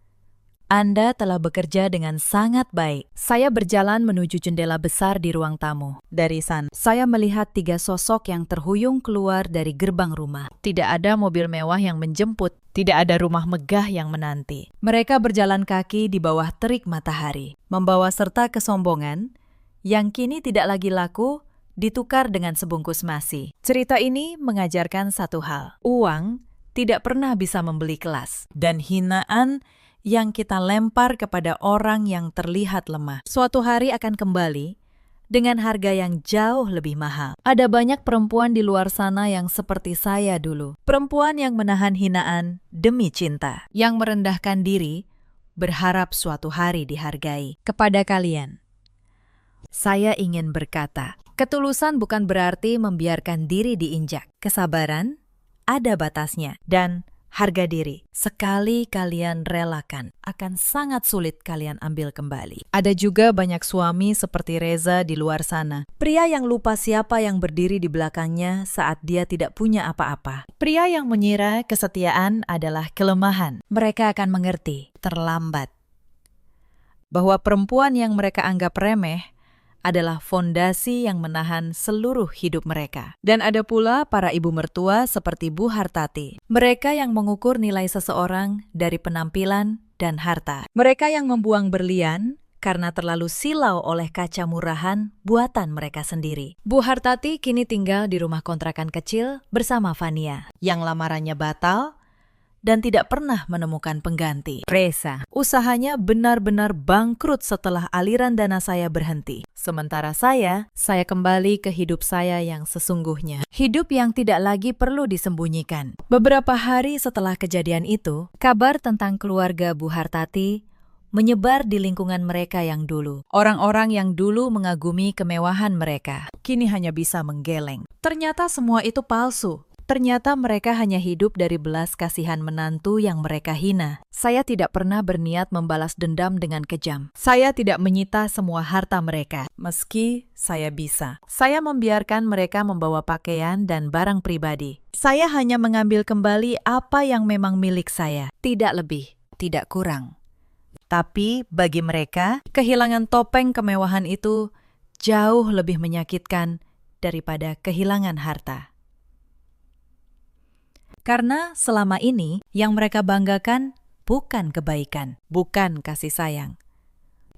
Anda telah bekerja dengan sangat baik. Saya berjalan menuju jendela besar di ruang tamu. Dari sana, saya melihat 3 sosok yang terhuyung keluar dari gerbang rumah. Tidak ada mobil mewah yang menjemput, tidak ada rumah megah yang menanti. Mereka berjalan kaki di bawah terik matahari, membawa serta kesombongan yang kini tidak lagi laku ditukar dengan sebungkus nasi. Cerita ini mengajarkan satu hal. Uang tidak pernah bisa membeli kelas, dan hinaan yang kita lempar kepada orang yang terlihat lemah suatu hari akan kembali dengan harga yang jauh lebih mahal. Ada banyak perempuan di luar sana yang seperti saya dulu. Perempuan yang menahan hinaan demi cinta, yang merendahkan diri, berharap suatu hari dihargai. Kepada kalian, saya ingin berkata, ketulusan bukan berarti membiarkan diri diinjak. Kesabaran ada batasnya, dan harga diri, sekali kalian relakan, akan sangat sulit kalian ambil kembali. Ada juga banyak suami seperti Reza di luar sana. Pria yang lupa siapa yang berdiri di belakangnya saat dia tidak punya apa-apa. Pria yang mengira kesetiaan adalah kelemahan. Mereka akan mengerti terlambat bahwa perempuan yang mereka anggap remeh adalah fondasi yang menahan seluruh hidup mereka. Dan ada pula para ibu mertua seperti Bu Hartati. Mereka yang mengukur nilai seseorang dari penampilan dan harta. Mereka yang membuang berlian karena terlalu silau oleh kaca murahan buatan mereka sendiri. Bu Hartati kini tinggal di rumah kontrakan kecil bersama Fania, yang lamarannya batal dan tidak pernah menemukan pengganti. Reza, usahanya benar-benar bangkrut setelah aliran dana saya berhenti. Sementara saya kembali ke hidup saya yang sesungguhnya. Hidup yang tidak lagi perlu disembunyikan. Beberapa hari setelah kejadian itu, kabar tentang keluarga Bu Hartati menyebar di lingkungan mereka yang dulu. Orang-orang yang dulu mengagumi kemewahan mereka, kini hanya bisa menggeleng. Ternyata semua itu palsu. Ternyata mereka hanya hidup dari belas kasihan menantu yang mereka hina. Saya tidak pernah berniat membalas dendam dengan kejam. Saya tidak menyita semua harta mereka, meski saya bisa. Saya membiarkan mereka membawa pakaian dan barang pribadi. Saya hanya mengambil kembali apa yang memang milik saya, tidak lebih, tidak kurang. Tapi bagi mereka, kehilangan topeng kemewahan itu jauh lebih menyakitkan daripada kehilangan harta. Karena selama ini yang mereka banggakan bukan kebaikan, bukan kasih sayang,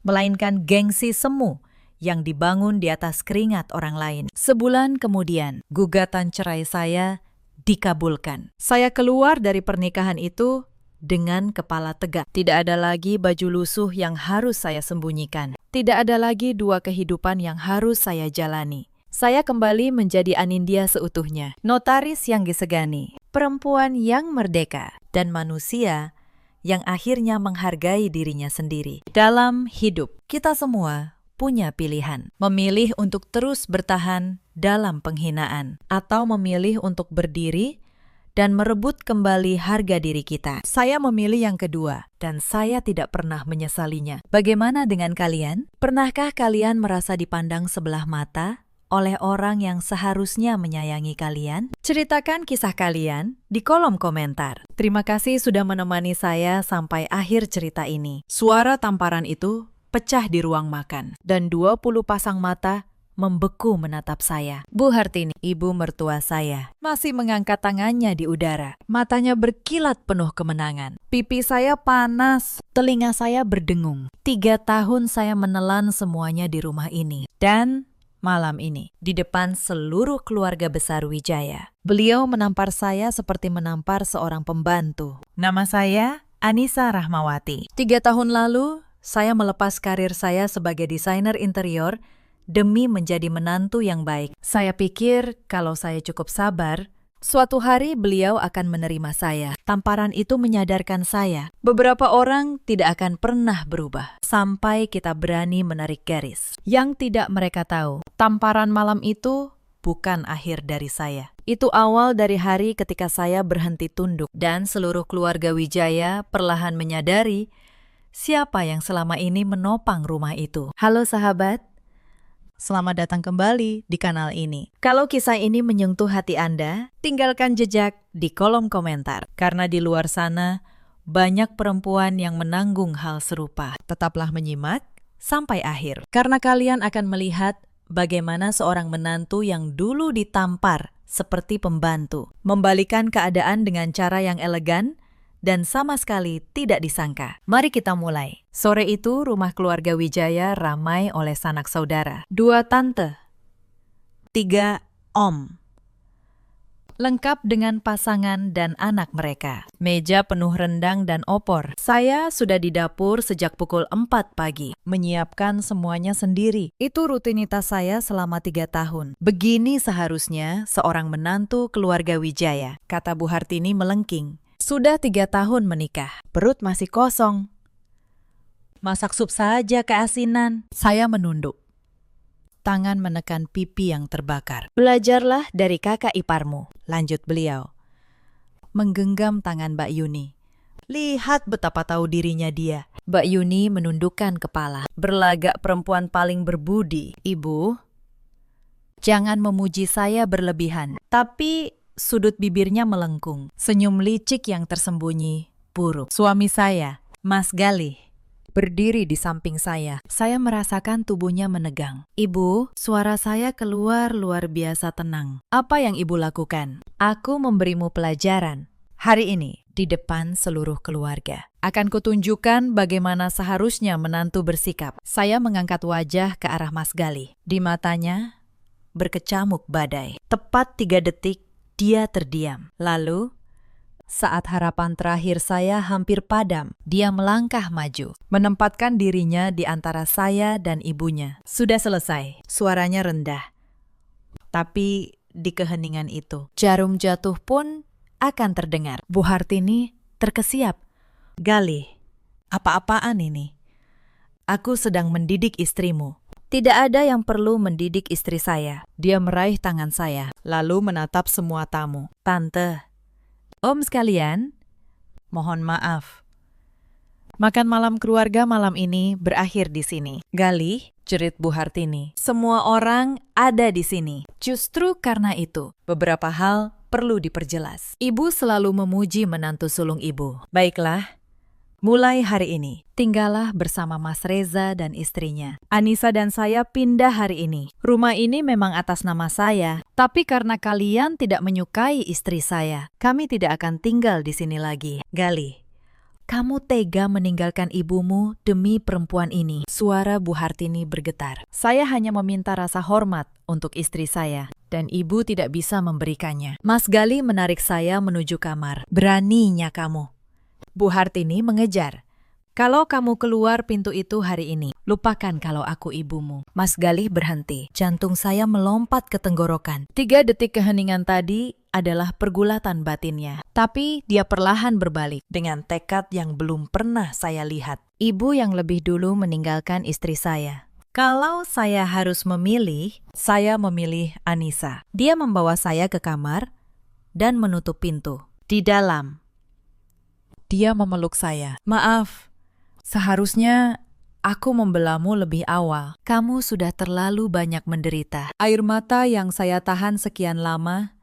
melainkan gengsi semu yang dibangun di atas keringat orang lain. Sebulan kemudian, gugatan cerai saya dikabulkan. Saya keluar dari pernikahan itu dengan kepala tegak. Tidak ada lagi baju lusuh yang harus saya sembunyikan. Tidak ada lagi 2 kehidupan yang harus saya jalani. Saya kembali menjadi Anindya seutuhnya, notaris yang disegani, perempuan yang merdeka, dan manusia yang akhirnya menghargai dirinya sendiri. Dalam hidup, kita semua punya pilihan. Memilih untuk terus bertahan dalam penghinaan, atau memilih untuk berdiri dan merebut kembali harga diri kita. Saya memilih yang kedua, dan saya tidak pernah menyesalinya. Bagaimana dengan kalian? Pernahkah kalian merasa dipandang sebelah mata oleh orang yang seharusnya menyayangi kalian? Ceritakan kisah kalian di kolom komentar. Terima kasih sudah menemani saya sampai akhir cerita ini. Suara tamparan itu pecah di ruang makan, dan 20 pasang mata membeku menatap saya. Bu Hartini, ibu mertua saya, masih mengangkat tangannya di udara. Matanya berkilat penuh kemenangan. Pipi saya panas, telinga saya berdengung. 3 tahun saya menelan semuanya di rumah ini. Dan malam ini, di depan seluruh keluarga besar Wijaya, beliau menampar saya seperti menampar seorang pembantu. Nama saya Anissa Rahmawati. 3 tahun lalu, saya melepas karir saya sebagai desainer interior demi menjadi menantu yang baik. Saya pikir kalau saya cukup sabar, suatu hari beliau akan menerima saya. Tamparan itu menyadarkan saya, beberapa orang tidak akan pernah berubah sampai kita berani menarik garis. Yang tidak mereka tahu, tamparan malam itu bukan akhir dari saya. Itu awal dari hari ketika saya berhenti tunduk dan seluruh keluarga Wijaya perlahan menyadari siapa yang selama ini menopang rumah itu. Halo sahabat, selamat datang kembali di kanal ini. Kalau kisah ini menyentuh hati Anda, tinggalkan jejak di kolom komentar. Karena di luar sana, banyak perempuan yang menanggung hal serupa. Tetaplah menyimak sampai akhir. Karena kalian akan melihat bagaimana seorang menantu yang dulu ditampar seperti pembantu, membalikan keadaan dengan cara yang elegan dan sama sekali tidak disangka. Mari kita mulai. Sore itu rumah keluarga Wijaya ramai oleh sanak saudara. 2 tante, 3 om, lengkap dengan pasangan dan anak mereka. Meja penuh rendang dan opor. Saya sudah di dapur sejak pukul 4 pagi, menyiapkan semuanya sendiri. Itu rutinitas saya selama 3 tahun. Begini seharusnya seorang menantu keluarga Wijaya, kata Bu Hartini melengking. Sudah 3 tahun menikah, perut masih kosong. Masak sup saja keasinan. Saya menunduk. Tangan menekan pipi yang terbakar. Belajarlah dari kakak iparmu, lanjut beliau. Menggenggam tangan Mbak Yuni. Lihat betapa tahu dirinya dia. Mbak Yuni menundukkan kepala. Berlagak perempuan paling berbudi. Ibu, jangan memuji saya berlebihan. Tapi sudut bibirnya melengkung. Senyum licik yang tersembunyi, buruk. Suami saya, Mas Galih, berdiri di samping saya. Saya merasakan tubuhnya menegang. Ibu, suara saya keluar luar biasa tenang. Apa yang ibu lakukan? Aku memberimu pelajaran. Hari ini, di depan seluruh keluarga. Akan kutunjukkan bagaimana seharusnya menantu bersikap. Saya mengangkat wajah ke arah Mas Galih. Di matanya, berkecamuk badai. Tepat 3 detik, dia terdiam. Lalu, saat harapan terakhir saya hampir padam, dia melangkah maju, menempatkan dirinya di antara saya dan ibunya. Sudah selesai, suaranya rendah. Tapi di keheningan itu, jarum jatuh pun akan terdengar. Bu Hartini terkesiap. Galih, apa-apaan ini? Aku sedang mendidik istrimu. Tidak ada yang perlu mendidik istri saya. Dia meraih tangan saya, lalu menatap semua tamu. Tante, om sekalian, mohon maaf. Makan malam keluarga malam ini berakhir di sini. Galih, jerit Bu Hartini. Semua orang ada di sini. Justru karena itu, beberapa hal perlu diperjelas. Ibu selalu memuji menantu sulung ibu. Baiklah, mulai hari ini, tinggallah bersama Mas Reza dan istrinya. Anissa dan saya pindah hari ini. Rumah ini memang atas nama saya, tapi karena kalian tidak menyukai istri saya, kami tidak akan tinggal di sini lagi. Galih, kamu tega meninggalkan ibumu demi perempuan ini. Suara Bu Hartini bergetar. Saya hanya meminta rasa hormat untuk istri saya, dan ibu tidak bisa memberikannya. Mas Galih menarik saya menuju kamar. Beraninya kamu. Bu Hartini mengejar. Kalau kamu keluar pintu itu hari ini, lupakan kalau aku ibumu. Mas Galih berhenti. Jantung saya melompat ke tenggorokan. 3 detik keheningan tadi adalah pergulatan batinnya. Tapi dia perlahan berbalik dengan tekad yang belum pernah saya lihat. Ibu yang lebih dulu meninggalkan istri saya. Kalau saya harus memilih, saya memilih Anissa. Dia membawa saya ke kamar dan menutup pintu. Di dalam, dia memeluk saya. Maaf, seharusnya aku membelamu lebih awal. Kamu sudah terlalu banyak menderita. Air mata yang saya tahan sekian lama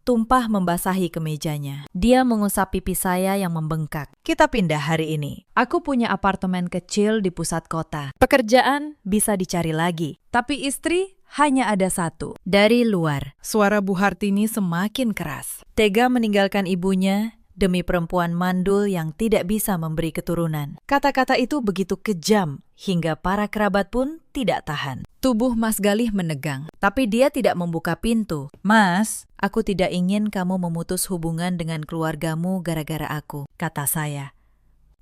tumpah membasahi kemejanya. Dia mengusap pipi saya yang membengkak. Kita pindah hari ini. Aku punya apartemen kecil di pusat kota. Pekerjaan bisa dicari lagi. Tapi istri hanya ada satu. Dari luar, suara Bu Hartini semakin keras. Tega meninggalkan ibunya demi perempuan mandul yang tidak bisa memberi keturunan. Kata-kata itu begitu kejam hingga para kerabat pun tidak tahan. Tubuh Mas Galih menegang, tapi dia tidak membuka pintu. "Mas, aku tidak ingin kamu memutus hubungan dengan keluargamu gara-gara aku," kata saya.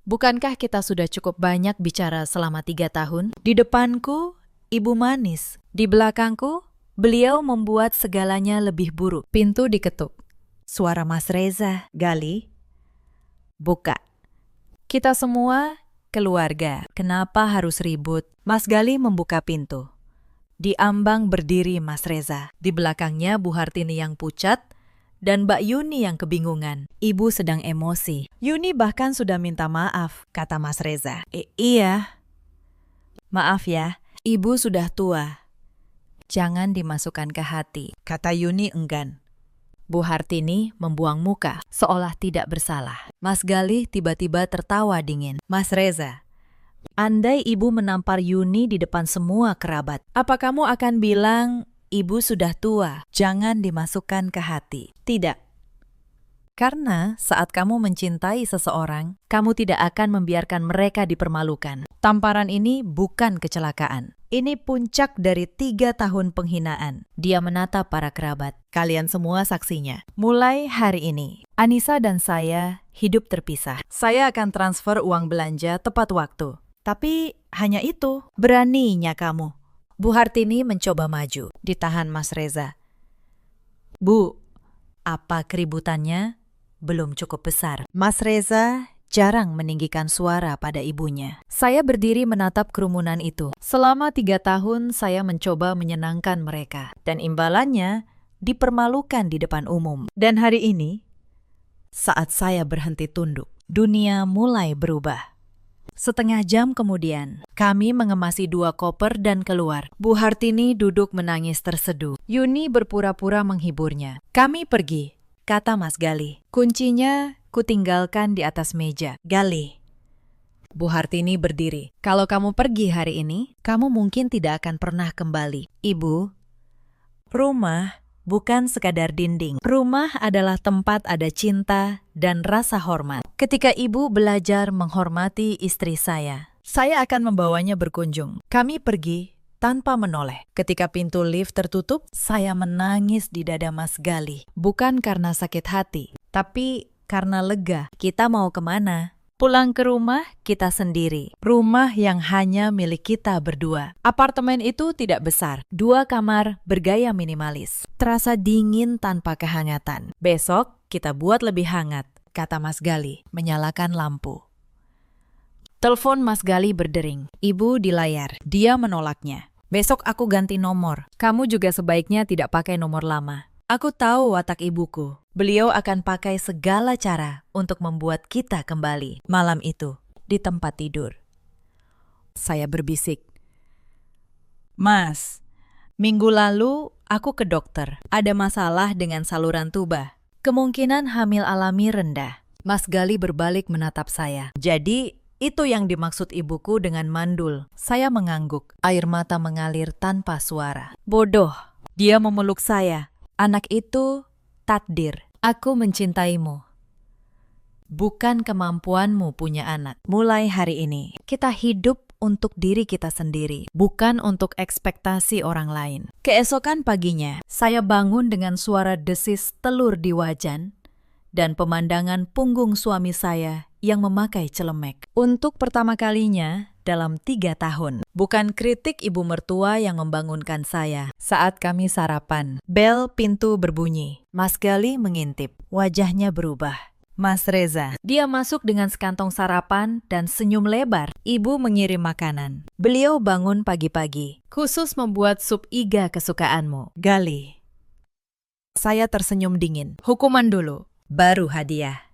"Bukankah kita sudah cukup banyak bicara selama 3 tahun? Di depanku, ibu manis. Di belakangku, beliau membuat segalanya lebih buruk." Pintu diketuk. Suara Mas Reza. "Galih, buka. Kita semua keluarga. Kenapa harus ribut?" Mas Galih membuka pintu. Di ambang berdiri Mas Reza. Di belakangnya Bu Hartini yang pucat dan Mbak Yuni yang kebingungan. Ibu sedang emosi. "Yuni bahkan sudah minta maaf," kata Mas Reza. Iya. "Maaf ya, ibu sudah tua. Jangan dimasukkan ke hati," kata Yuni enggan. Bu Hartini membuang muka, seolah tidak bersalah. Mas Galih tiba-tiba tertawa dingin. "Mas Reza, andai ibu menampar Yuni di depan semua kerabat, apa kamu akan bilang, ibu sudah tua, jangan dimasukkan ke hati?" Tidak. Karena saat kamu mencintai seseorang, kamu tidak akan membiarkan mereka dipermalukan. Tamparan ini bukan kecelakaan. Ini puncak dari 3 tahun penghinaan. Dia menatap para kerabat. Kalian semua saksinya. Mulai hari ini, Anissa dan saya hidup terpisah. Saya akan transfer uang belanja tepat waktu. Tapi hanya itu. Beraninya kamu. Bu Hartini mencoba maju. Ditahan Mas Reza. "Bu, apa keributannya? Belum cukup besar." Mas Reza jarang meninggikan suara pada ibunya. Saya berdiri menatap kerumunan itu. Selama 3 tahun saya mencoba menyenangkan mereka. Dan imbalannya dipermalukan di depan umum. Dan hari ini, saat saya berhenti tunduk, dunia mulai berubah. Setengah jam kemudian, kami mengemasi 2 koper dan keluar. Bu Hartini duduk menangis terseduh. Yuni berpura-pura menghiburnya. "Kami pergi," kata Mas Galih. "Kuncinya kutinggalkan di atas meja." "Galih." Bu Hartini berdiri. "Kalau kamu pergi hari ini, kamu mungkin tidak akan pernah kembali." "Ibu, rumah bukan sekadar dinding. Rumah adalah tempat ada cinta dan rasa hormat. Ketika ibu belajar menghormati istri saya akan membawanya berkunjung." Kami pergi tanpa menoleh. Ketika pintu lift tertutup, saya menangis di dada Mas Galih. Bukan karena sakit hati, tapi karena lega. Kita mau kemana? Pulang ke rumah kita sendiri. Rumah yang hanya milik kita berdua. Apartemen itu tidak besar. 2 kamar bergaya minimalis. Terasa dingin tanpa kehangatan. "Besok kita buat lebih hangat," kata Mas Galih, menyalakan lampu. Telepon Mas Galih berdering. Ibu di layar. Dia menolaknya. "Besok aku ganti nomor. Kamu juga sebaiknya tidak pakai nomor lama. Aku tahu watak ibuku. Beliau akan pakai segala cara untuk membuat kita kembali." Malam itu, di tempat tidur, saya berbisik, "Mas, minggu lalu aku ke dokter. Ada masalah dengan saluran tuba. Kemungkinan hamil alami rendah." Mas Galih berbalik menatap saya. "Jadi, itu yang dimaksud ibuku dengan mandul." Saya mengangguk. Air mata mengalir tanpa suara. "Bodoh." Dia memeluk saya. "Anak itu takdir. Aku mencintaimu. Bukan kemampuanmu punya anak. Mulai hari ini, kita hidup untuk diri kita sendiri, bukan untuk ekspektasi orang lain." Keesokan paginya, saya bangun dengan suara desis telur di wajan dan pemandangan punggung suami saya yang memakai celemek. Untuk pertama kalinya dalam 3 tahun. Bukan kritik ibu mertua yang membangunkan saya. Saat kami sarapan, bel pintu berbunyi. Mas Galih mengintip. Wajahnya berubah. "Mas Reza." Dia masuk dengan sekantong sarapan dan senyum lebar. "Ibu mengirim makanan. Beliau bangun pagi-pagi, khusus membuat sup iga kesukaanmu." "Galih." Saya tersenyum dingin. "Hukuman dulu, baru hadiah."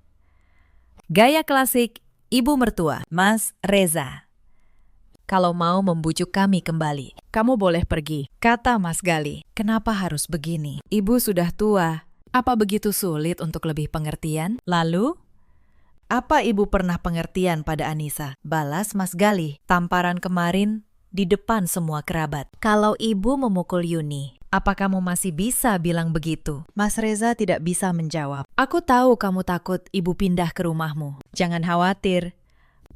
Gaya klasik ibu mertua, Mas Reza. "Kalau mau membujuk kami kembali, kamu boleh pergi," kata Mas Galih. "Kenapa harus begini? Ibu sudah tua. Apa begitu sulit untuk lebih pengertian? Lalu, apa ibu pernah pengertian pada Anissa?" Balas Mas Galih. "Tamparan kemarin di depan semua kerabat. Kalau ibu memukul Yuni, apa kamu masih bisa bilang begitu? Mas Reza tidak bisa menjawab. Aku tahu kamu takut ibu pindah ke rumahmu. Jangan khawatir.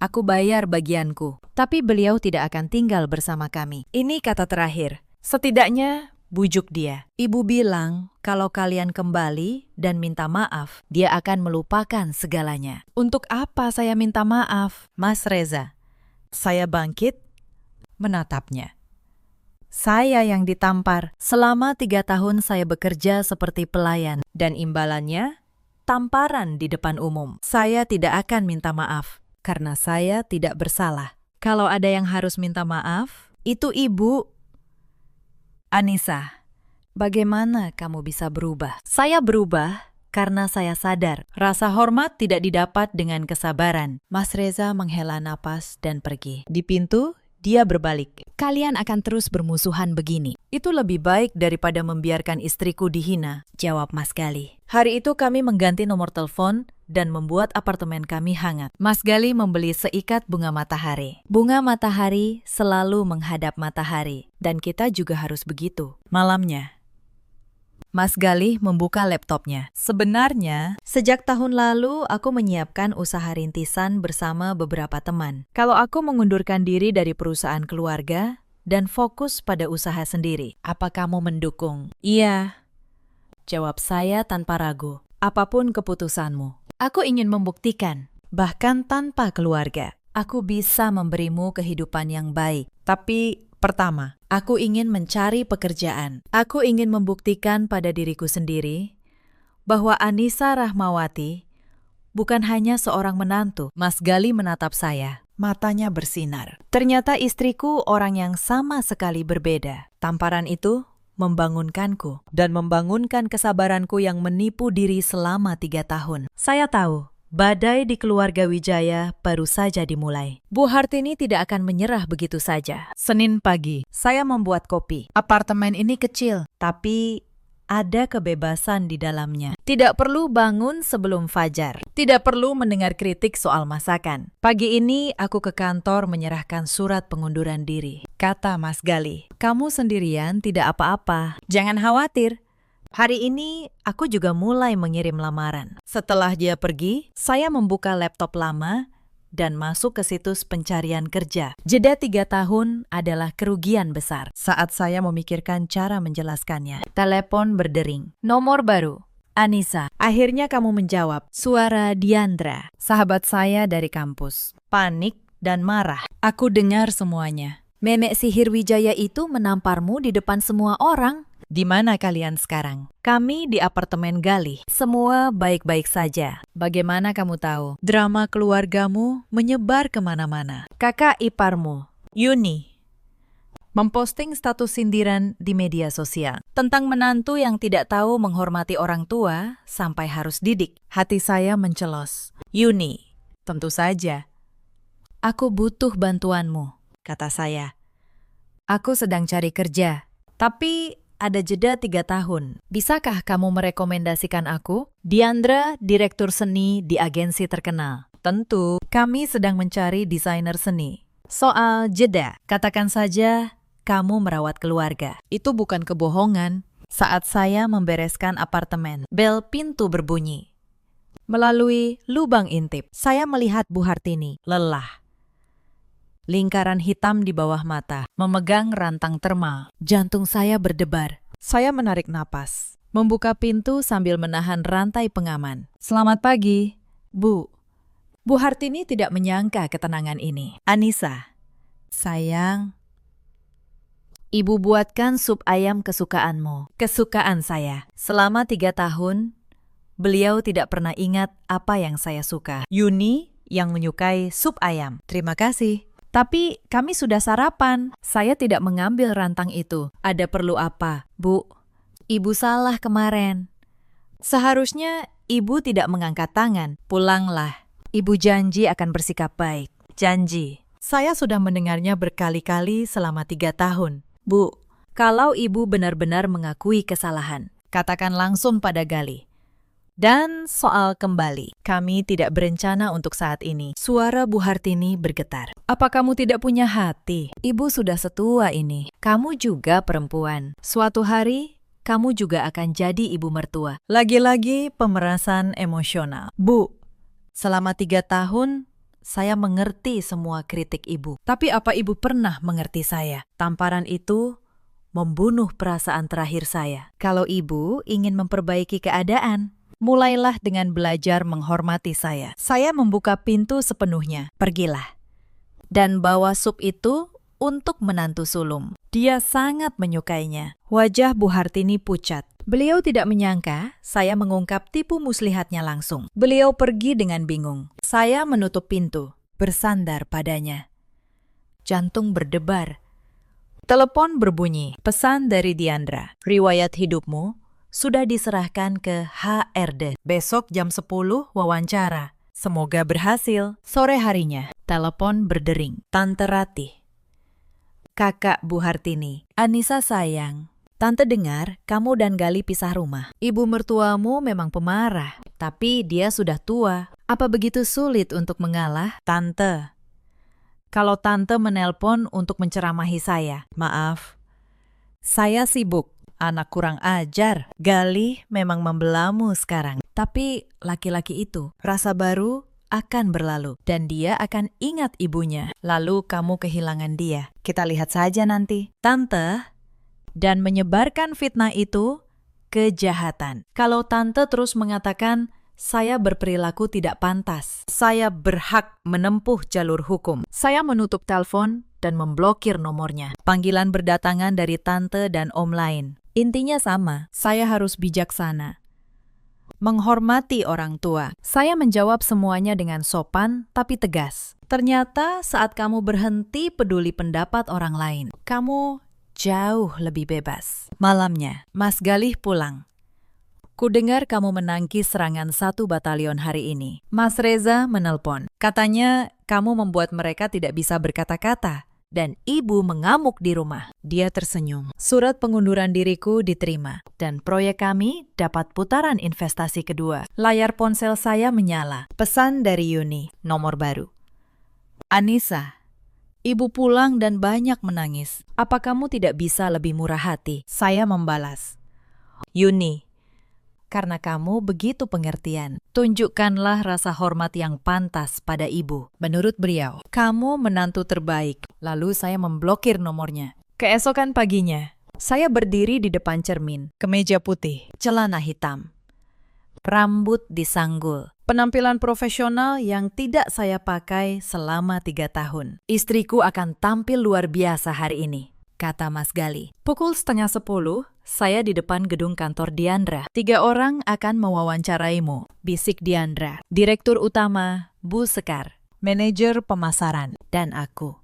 Aku bayar bagianku. Tapi beliau tidak akan tinggal bersama kami. Ini kata terakhir. Setidaknya bujuk dia. Ibu bilang kalau kalian kembali dan minta maaf, dia akan melupakan segalanya. Untuk apa saya minta maaf, Mas Reza? Saya bangkit, menatapnya. Saya yang ditampar. Selama 3 tahun saya bekerja seperti pelayan. Dan imbalannya, tamparan di depan umum. Saya tidak akan minta maaf, karena saya tidak bersalah. Kalau ada yang harus minta maaf, itu ibu. Anissa, bagaimana kamu bisa berubah? Saya berubah karena saya sadar rasa hormat tidak didapat dengan kesabaran. Mas Reza menghela napas dan pergi. Di pintu, dia berbalik. Kalian akan terus bermusuhan begini. Itu lebih baik daripada membiarkan istriku dihina, jawab Mas Gali. Hari itu kami mengganti nomor telepon dan membuat apartemen kami hangat. Mas Gali membeli seikat bunga matahari. Bunga matahari selalu menghadap matahari, dan kita juga harus begitu. Malamnya, Mas Gali membuka laptopnya. Sebenarnya, sejak tahun lalu aku menyiapkan usaha rintisan bersama beberapa teman. Kalau aku mengundurkan diri dari perusahaan keluarga dan fokus pada usaha sendiri, apa kamu mendukung? Iya, jawab saya tanpa ragu. Apapun keputusanmu. Aku ingin membuktikan, bahkan tanpa keluarga, aku bisa memberimu kehidupan yang baik. Tapi pertama, aku ingin mencari pekerjaan. Aku ingin membuktikan pada diriku sendiri bahwa Anissa Rahmawati bukan hanya seorang menantu. Mas Gali menatap saya, matanya bersinar. Ternyata istriku orang yang sama sekali berbeda. Tamparan itu membangunkanku dan membangunkan kesabaranku yang menipu diri selama 3 tahun. Saya tahu, badai di keluarga Wijaya baru saja dimulai. Bu Hartini tidak akan menyerah begitu saja. Senin pagi, saya membuat kopi. Apartemen ini kecil, tapi ada kebebasan di dalamnya. Tidak perlu bangun sebelum fajar. Tidak perlu mendengar kritik soal masakan. Pagi ini aku ke kantor menyerahkan surat pengunduran diri. Kata Mas Gali, kamu sendirian tidak apa-apa. Jangan khawatir. Hari ini aku juga mulai mengirim lamaran. Setelah dia pergi, saya membuka laptop lama dan masuk ke situs pencarian kerja. Jeda 3 tahun adalah kerugian besar. Saat saya memikirkan cara menjelaskannya, telepon berdering. Nomor baru. Anissa, akhirnya kamu menjawab. Suara Diandra, sahabat saya dari kampus. Panik dan marah. Aku dengar semuanya. Memek sihir Wijaya itu menamparmu di depan semua orang. Di mana kalian sekarang? Kami di apartemen Gali. Semua baik-baik saja. Bagaimana kamu tahu? Drama keluargamu menyebar kemana-mana. Kakak iparmu, Yuni, memposting status sindiran di media sosial tentang menantu yang tidak tahu menghormati orang tua sampai harus didik. Hati saya mencelos. Yuni, tentu saja. Aku butuh bantuanmu, kata saya. Aku sedang cari kerja, tapi ada jeda 3 tahun. Bisakah kamu merekomendasikan aku? Diandra, direktur seni di agensi terkenal. Tentu, kami sedang mencari desainer seni. Soal jeda, katakan saja kamu merawat keluarga. Itu bukan kebohongan. Saat saya membereskan apartemen, bel pintu berbunyi. Melalui lubang intip, saya melihat Bu Hartini, lelah. Lingkaran hitam di bawah mata, memegang rantang termal. Jantung saya berdebar. Saya menarik napas, membuka pintu sambil menahan rantai pengaman. Selamat pagi, Bu. Bu Hartini tidak menyangka ketenangan ini. Anissa, sayang, Ibu buatkan sup ayam kesukaanmu. Kesukaan saya. Selama 3 tahun, beliau tidak pernah ingat apa yang saya suka. Yuni yang menyukai sup ayam. Terima kasih. Tapi kami sudah sarapan. Saya tidak mengambil rantang itu. Ada perlu apa, Bu? Ibu salah kemarin. Seharusnya ibu tidak mengangkat tangan. Pulanglah. Ibu janji akan bersikap baik. Janji. Saya sudah mendengarnya berkali-kali selama 3 tahun. Bu, kalau ibu benar-benar mengakui kesalahan, katakan langsung pada Gali. Dan soal kembali, kami tidak berencana untuk saat ini. Suara Bu Hartini bergetar. Apa kamu tidak punya hati? Ibu sudah setua ini. Kamu juga perempuan. Suatu hari, kamu juga akan jadi ibu mertua. Lagi-lagi pemerasan emosional. Bu, selama 3 tahun, saya mengerti semua kritik ibu. Tapi apa ibu pernah mengerti saya? Tamparan itu membunuh perasaan terakhir saya. Kalau ibu ingin memperbaiki keadaan, mulailah dengan belajar menghormati saya. Saya membuka pintu sepenuhnya. Pergilah. Dan bawa sup itu untuk menantu sulung. Dia sangat menyukainya. Wajah Bu Hartini pucat. Beliau tidak menyangka saya mengungkap tipu muslihatnya langsung. Beliau pergi dengan bingung. Saya menutup pintu, bersandar padanya. Jantung berdebar. Telepon berbunyi. Pesan dari Diandra. Riwayat hidupmu sudah diserahkan ke HRD. Besok jam 10 wawancara. Semoga berhasil. Sore harinya, telepon berdering. Tante Ratih. Kakak Bu Hartini. Anissa sayang. Tante dengar kamu dan Gali pisah rumah. Ibu mertuamu memang pemarah, tapi dia sudah tua. Apa begitu sulit untuk mengalah? Tante. Kalau tante menelpon untuk menceramahi saya, maaf. Saya sibuk. Anak kurang ajar. Gali memang membelamu sekarang. Tapi laki-laki itu, rasa baru akan berlalu. Dan dia akan ingat ibunya. Lalu kamu kehilangan dia. Kita lihat saja nanti. Tante, dan menyebarkan fitnah itu kejahatan. Kalau tante terus mengatakan, saya berperilaku tidak pantas. Saya berhak menempuh jalur hukum. Saya menutup telepon dan memblokir nomornya. Panggilan berdatangan dari tante dan om lain. Intinya sama, saya harus bijaksana. Menghormati orang tua. Saya menjawab semuanya dengan sopan tapi tegas. Ternyata saat kamu berhenti peduli pendapat orang lain, kamu jauh lebih bebas. Malamnya, Mas Galih pulang. Kudengar kamu menangkis serangan 1 batalion hari ini. Mas Reza menelpon. Katanya kamu membuat mereka tidak bisa berkata-kata. Dan ibu mengamuk di rumah. Dia tersenyum. Surat pengunduran diriku diterima. Dan proyek kami dapat putaran investasi kedua. Layar ponsel saya menyala. Pesan dari Yuni, nomor baru. Anissa, ibu pulang dan banyak menangis. Apa kamu tidak bisa lebih murah hati? Saya membalas. Yuni, karena kamu begitu pengertian. Tunjukkanlah rasa hormat yang pantas pada ibu. Menurut beliau, kamu menantu terbaik. Lalu saya memblokir nomornya. Keesokan paginya, saya berdiri di depan cermin. Kemeja putih, celana hitam. Rambut disanggul. Penampilan profesional yang tidak saya pakai selama 3 tahun. Istriku akan tampil luar biasa hari ini, kata Mas Gali. Pukul 9:30, saya di depan gedung kantor Diandra. 3 orang akan mewawancaraimu, bisik Diandra. Direktur utama, Bu Sekar, manajer pemasaran, dan aku.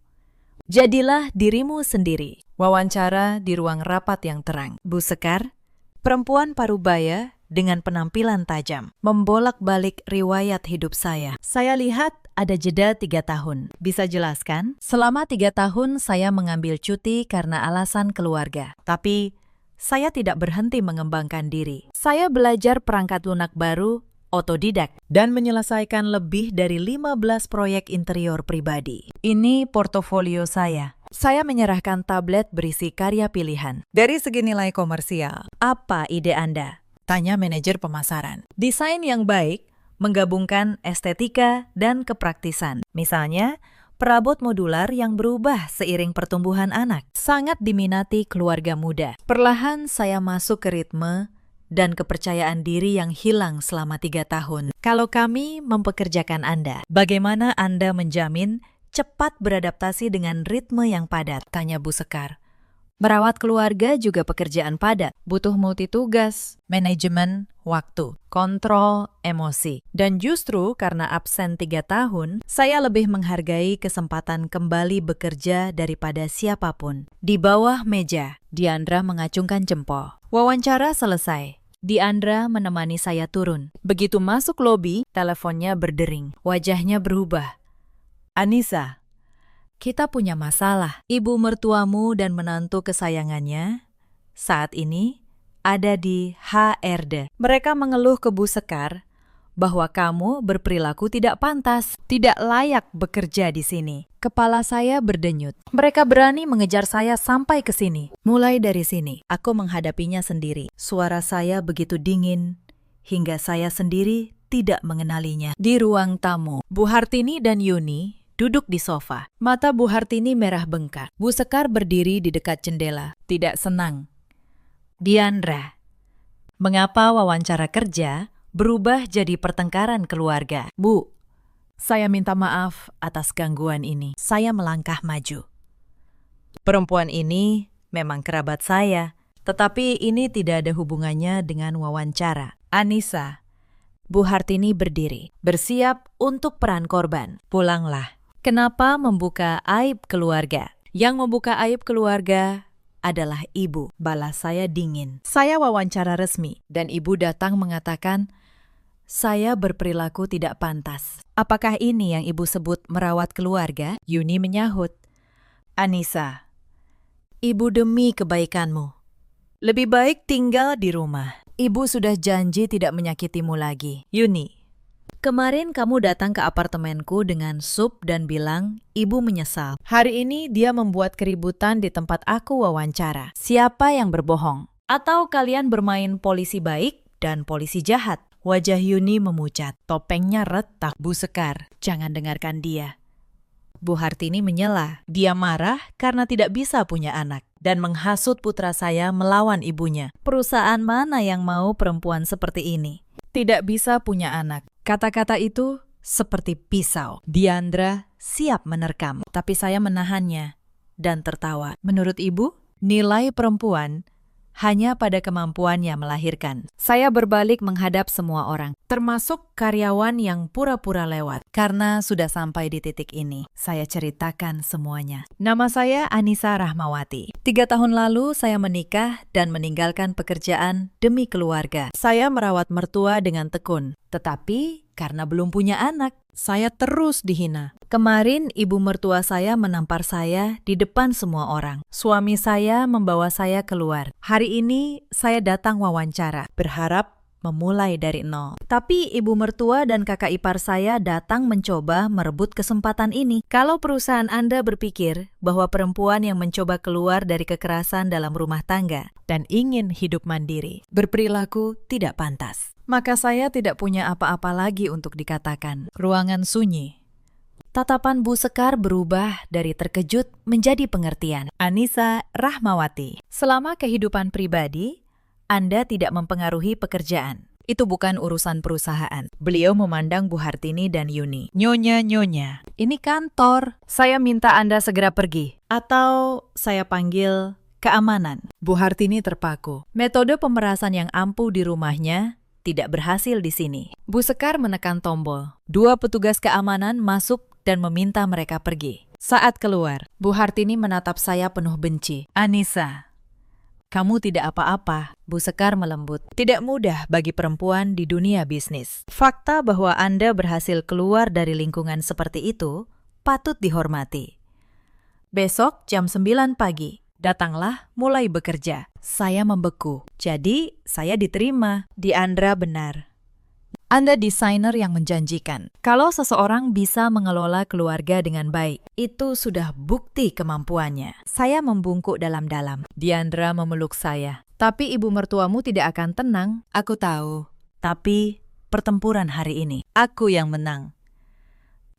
Jadilah dirimu sendiri. Wawancara di ruang rapat yang terang. Bu Sekar, perempuan parubaya dengan penampilan tajam, membolak-balik riwayat hidup saya. Saya lihat ada jeda 3 tahun. Bisa jelaskan? Selama 3 tahun saya mengambil cuti karena alasan keluarga. Tapi saya tidak berhenti mengembangkan diri. Saya belajar perangkat lunak baru, otodidak, dan menyelesaikan lebih dari 15 proyek interior pribadi. Ini portofolio saya. Saya menyerahkan tablet berisi karya pilihan. Dari segi nilai komersial, apa ide Anda? Tanya manajer pemasaran. Desain yang baik menggabungkan estetika dan kepraktisan. Misalnya, perabot modular yang berubah seiring pertumbuhan anak. Sangat diminati keluarga muda. Perlahan saya masuk ke ritme dan kepercayaan diri yang hilang selama 3 tahun. Kalau kami mempekerjakan Anda, bagaimana Anda menjamin cepat beradaptasi dengan ritme yang padat? Tanya Bu Sekar. Merawat keluarga juga pekerjaan padat, butuh multitugas, manajemen waktu, kontrol emosi. Dan justru karena absen 3 tahun, saya lebih menghargai kesempatan kembali bekerja daripada siapapun. Di bawah meja, Diandra mengacungkan jempol. Wawancara selesai. Diandra menemani saya turun. Begitu masuk lobi, teleponnya berdering. Wajahnya berubah. Anissa, kita punya masalah. Ibu mertuamu dan menantu kesayangannya saat ini ada di HRD. Mereka mengeluh ke Bu Sekar bahwa kamu berperilaku tidak pantas, tidak layak bekerja di sini. Kepala saya berdenyut. Mereka berani mengejar saya sampai ke sini. Mulai dari sini, aku menghadapinya sendiri. Suara saya begitu dingin, hingga saya sendiri tidak mengenalinya. Di ruang tamu, Bu Hartini dan Yuni duduk di sofa. Mata Bu Hartini merah bengkak. Bu Sekar berdiri di dekat jendela, tidak senang. Diandra, mengapa wawancara kerja berubah jadi pertengkaran keluarga? Bu, saya minta maaf atas gangguan ini. Saya melangkah maju. Perempuan ini memang kerabat saya, tetapi ini tidak ada hubungannya dengan wawancara. Anissa, Bu Hartini berdiri, bersiap untuk peran korban. Pulanglah. Kenapa membuka aib keluarga? Yang membuka aib keluarga adalah ibu. Balas saya dingin. Saya wawancara resmi, dan ibu datang mengatakan, saya berperilaku tidak pantas. Apakah ini yang ibu sebut merawat keluarga? Yuni menyahut, Anissa, ibu demi kebaikanmu, lebih baik tinggal di rumah. Ibu sudah janji tidak menyakitimu lagi. Yuni, kemarin kamu datang ke apartemenku dengan sup dan bilang ibu menyesal. Hari ini dia membuat keributan di tempat aku wawancara. Siapa yang berbohong? Atau kalian bermain polisi baik dan polisi jahat? Wajah Yuni memucat, topengnya retak. Bu Sekar, jangan dengarkan dia. Bu Hartini menyela. Dia marah karena tidak bisa punya anak dan menghasut putra saya melawan ibunya. Perusahaan mana yang mau perempuan seperti ini? Tidak bisa punya anak. Kata-kata itu seperti pisau. Diandra siap menerkam, tapi saya menahannya dan tertawa. Menurut ibu, nilai perempuan hanya pada kemampuannya melahirkan. Saya berbalik menghadap semua orang, termasuk karyawan yang pura-pura lewat. Karena sudah sampai di titik ini, saya ceritakan semuanya. Nama saya Anissa Rahmawati. 3 tahun lalu saya menikah dan meninggalkan pekerjaan demi keluarga. Saya merawat mertua dengan tekun, tetapi karena belum punya anak, saya terus dihina. Kemarin ibu mertua saya menampar saya di depan semua orang. Suami saya membawa saya keluar. Hari ini saya datang wawancara, berharap memulai dari nol. Tapi ibu mertua dan kakak ipar saya datang mencoba merebut kesempatan ini. Kalau perusahaan Anda berpikir bahwa perempuan yang mencoba keluar dari kekerasan dalam rumah tangga dan ingin hidup mandiri, berperilaku tidak pantas, maka saya tidak punya apa-apa lagi untuk dikatakan. Ruangan sunyi. Tatapan Bu Sekar berubah dari terkejut menjadi pengertian. Anissa Rahmawati, selama kehidupan pribadi, Anda tidak mempengaruhi pekerjaan. Itu bukan urusan perusahaan. Beliau memandang Bu Hartini dan Yuni. Nyonya, ini kantor. Saya minta Anda segera pergi. Atau saya panggil keamanan. Bu Hartini terpaku. Metode pemerasan yang ampuh di rumahnya tidak berhasil di sini. Bu Sekar menekan tombol. 2 petugas keamanan masuk dan meminta mereka pergi. Saat keluar, Bu Hartini menatap saya penuh benci. Anissa, kamu tidak apa-apa. Bu Sekar melembut. Tidak mudah bagi perempuan di dunia bisnis. Fakta bahwa Anda berhasil keluar dari lingkungan seperti itu patut dihormati. Besok jam 9 pagi, datanglah mulai bekerja. Saya membeku. Jadi, saya diterima. Diandra benar. Anda desainer yang menjanjikan. Kalau seseorang bisa mengelola keluarga dengan baik, itu sudah bukti kemampuannya. Saya membungkuk dalam-dalam. Diandra memeluk saya. Tapi ibu mertuamu tidak akan tenang. Aku tahu. Tapi pertempuran hari ini, aku yang menang.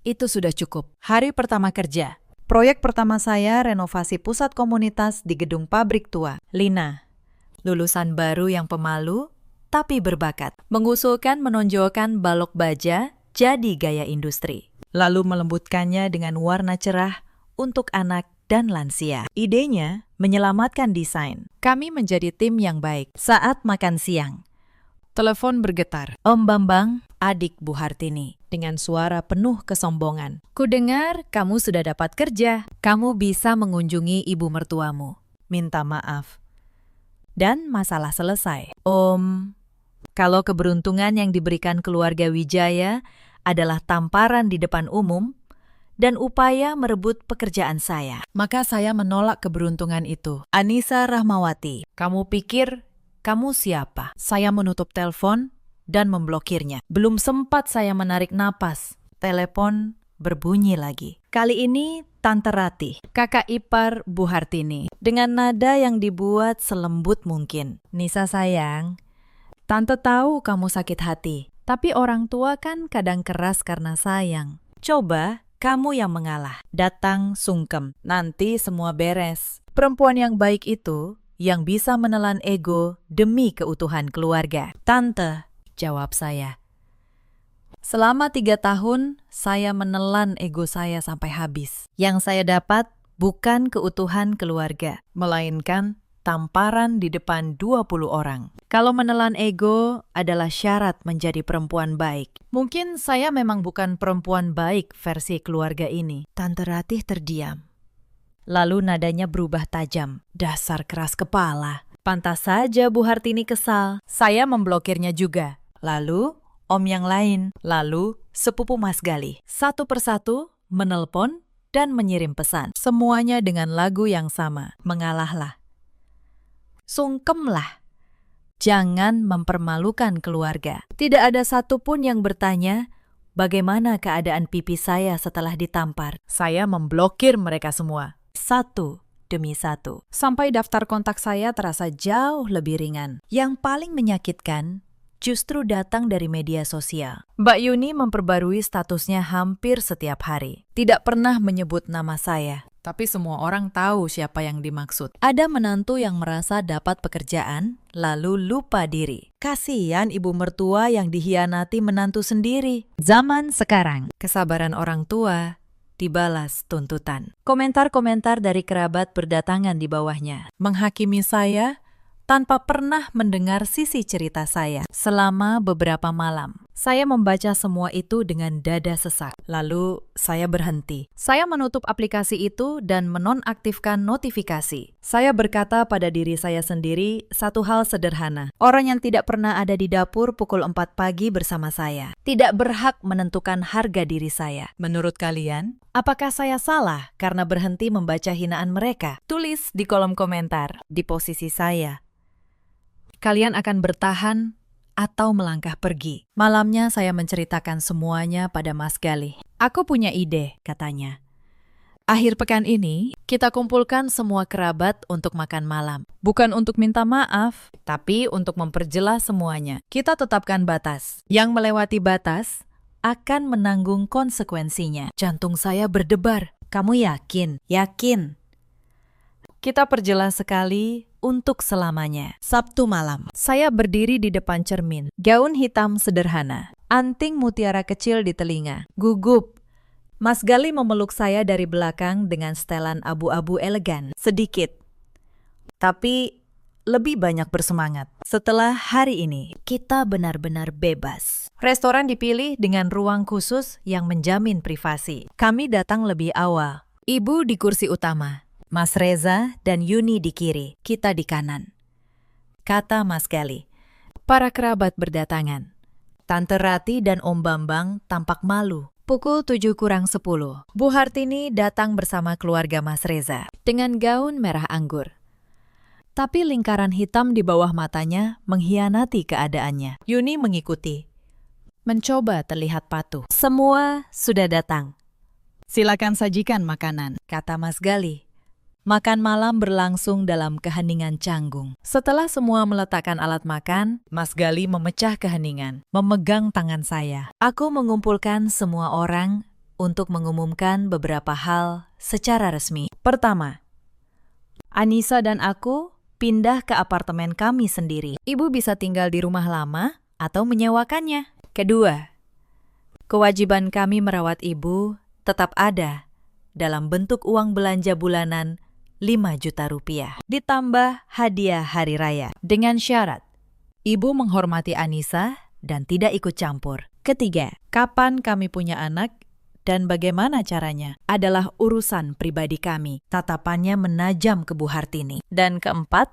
Itu sudah cukup. Hari pertama kerja. Proyek pertama saya renovasi pusat komunitas di gedung pabrik tua. Lina, lulusan baru yang pemalu, tapi berbakat, mengusulkan menonjolkan balok baja jadi gaya industri, lalu melembutkannya dengan warna cerah untuk anak dan lansia. Idenya menyelamatkan desain. Kami menjadi tim yang baik. Saat makan siang, telepon bergetar. Om Bambang, adik Bu Hartini, dengan suara penuh kesombongan. Kudengar kamu sudah dapat kerja. Kamu bisa mengunjungi ibu mertuamu. Minta maaf. Dan masalah selesai. Om, kalau keberuntungan yang diberikan keluarga Wijaya adalah tamparan di depan umum dan upaya merebut pekerjaan saya, maka saya menolak keberuntungan itu. Anissa Rahmawati, kamu pikir kamu siapa? Saya menutup telepon dan memblokirnya. Belum sempat saya menarik napas, telepon berbunyi lagi. Kali ini Tante Ratih, kakak ipar Bu Hartini, dengan nada yang dibuat selembut mungkin. Nisa sayang, Tante tahu kamu sakit hati, tapi orang tua kan kadang keras karena sayang. Coba kamu yang mengalah, datang sungkem, nanti semua beres. Perempuan yang baik itu yang bisa menelan ego demi keutuhan keluarga. Tante, jawab saya. Selama 3 tahun, saya menelan ego saya sampai habis. Yang saya dapat bukan keutuhan keluarga, melainkan tamparan di depan 20 orang. Kalau menelan ego adalah syarat menjadi perempuan baik. Mungkin saya memang bukan perempuan baik versi keluarga ini. Tante Ratih terdiam. Lalu nadanya berubah tajam. Dasar keras kepala. Pantas saja Bu Hartini kesal. Saya memblokirnya juga. Lalu om yang lain. Lalu sepupu Mas Gali. Satu persatu menelpon dan menyirim pesan. Semuanya dengan lagu yang sama. Mengalahlah. Sungkemlah. Jangan mempermalukan keluarga. Tidak ada satupun yang bertanya, bagaimana keadaan pipi saya setelah ditampar. Saya memblokir mereka semua. Satu demi satu. Sampai daftar kontak saya terasa jauh lebih ringan. Yang paling menyakitkan justru datang dari media sosial. Mbak Yuni memperbarui statusnya hampir setiap hari. Tidak pernah menyebut nama saya. Tapi semua orang tahu siapa yang dimaksud. Ada menantu yang merasa dapat pekerjaan, lalu lupa diri. Kasihan ibu mertua yang dihianati menantu sendiri. Zaman sekarang, kesabaran orang tua dibalas tuntutan. Komentar-komentar dari kerabat berdatangan di bawahnya. Menghakimi saya tanpa pernah mendengar sisi cerita saya. Selama beberapa malam, saya membaca semua itu dengan dada sesak. Lalu saya berhenti. Saya menutup aplikasi itu dan menonaktifkan notifikasi. Saya berkata pada diri saya sendiri satu hal sederhana. Orang yang tidak pernah ada di dapur pukul 4 pagi bersama saya tidak berhak menentukan harga diri saya. Menurut kalian, apakah saya salah karena berhenti membaca hinaan mereka? Tulis di kolom komentar di posisi saya. Kalian akan bertahan atau melangkah pergi. Malamnya saya menceritakan semuanya pada Mas Gali. Aku punya ide, katanya. Akhir pekan ini, kita kumpulkan semua kerabat untuk makan malam. Bukan untuk minta maaf, tapi untuk memperjelas semuanya. Kita tetapkan batas. Yang melewati batas akan menanggung konsekuensinya. Jantung saya berdebar. Kamu yakin? Yakin. Kita perjelas sekali untuk selamanya. Sabtu malam, saya berdiri di depan cermin. Gaun hitam sederhana, anting mutiara kecil di telinga. Gugup. Mas Gali memeluk saya dari belakang dengan setelan abu-abu elegan. Sedikit, tapi lebih banyak bersemangat. Setelah hari ini, kita benar-benar bebas. Restoran dipilih dengan ruang khusus yang menjamin privasi. Kami datang lebih awal. Ibu di kursi utama. Mas Reza dan Yuni di kiri, kita di kanan. Kata Mas Gali. Para kerabat berdatangan. Tante Ratih dan Om Bambang tampak malu. Pukul 7:50, Bu Hartini datang bersama keluarga Mas Reza dengan gaun merah anggur. Tapi lingkaran hitam di bawah matanya mengkhianati keadaannya. Yuni mengikuti. Mencoba terlihat patuh. Semua sudah datang. Silakan sajikan makanan, kata Mas Gali. Makan malam berlangsung dalam keheningan canggung. Setelah semua meletakkan alat makan, Mas Gali memecah keheningan, memegang tangan saya. Aku mengumpulkan semua orang untuk mengumumkan beberapa hal secara resmi. Pertama, Anissa dan aku pindah ke apartemen kami sendiri. Ibu bisa tinggal di rumah lama atau menyewakannya. Kedua, kewajiban kami merawat ibu tetap ada dalam bentuk uang belanja bulanan 5 juta rupiah, ditambah hadiah hari raya. Dengan syarat, ibu menghormati Anissa dan tidak ikut campur. Ketiga, kapan kami punya anak dan bagaimana caranya adalah urusan pribadi kami. Tatapannya menajam ke Bu Hartini. Dan keempat,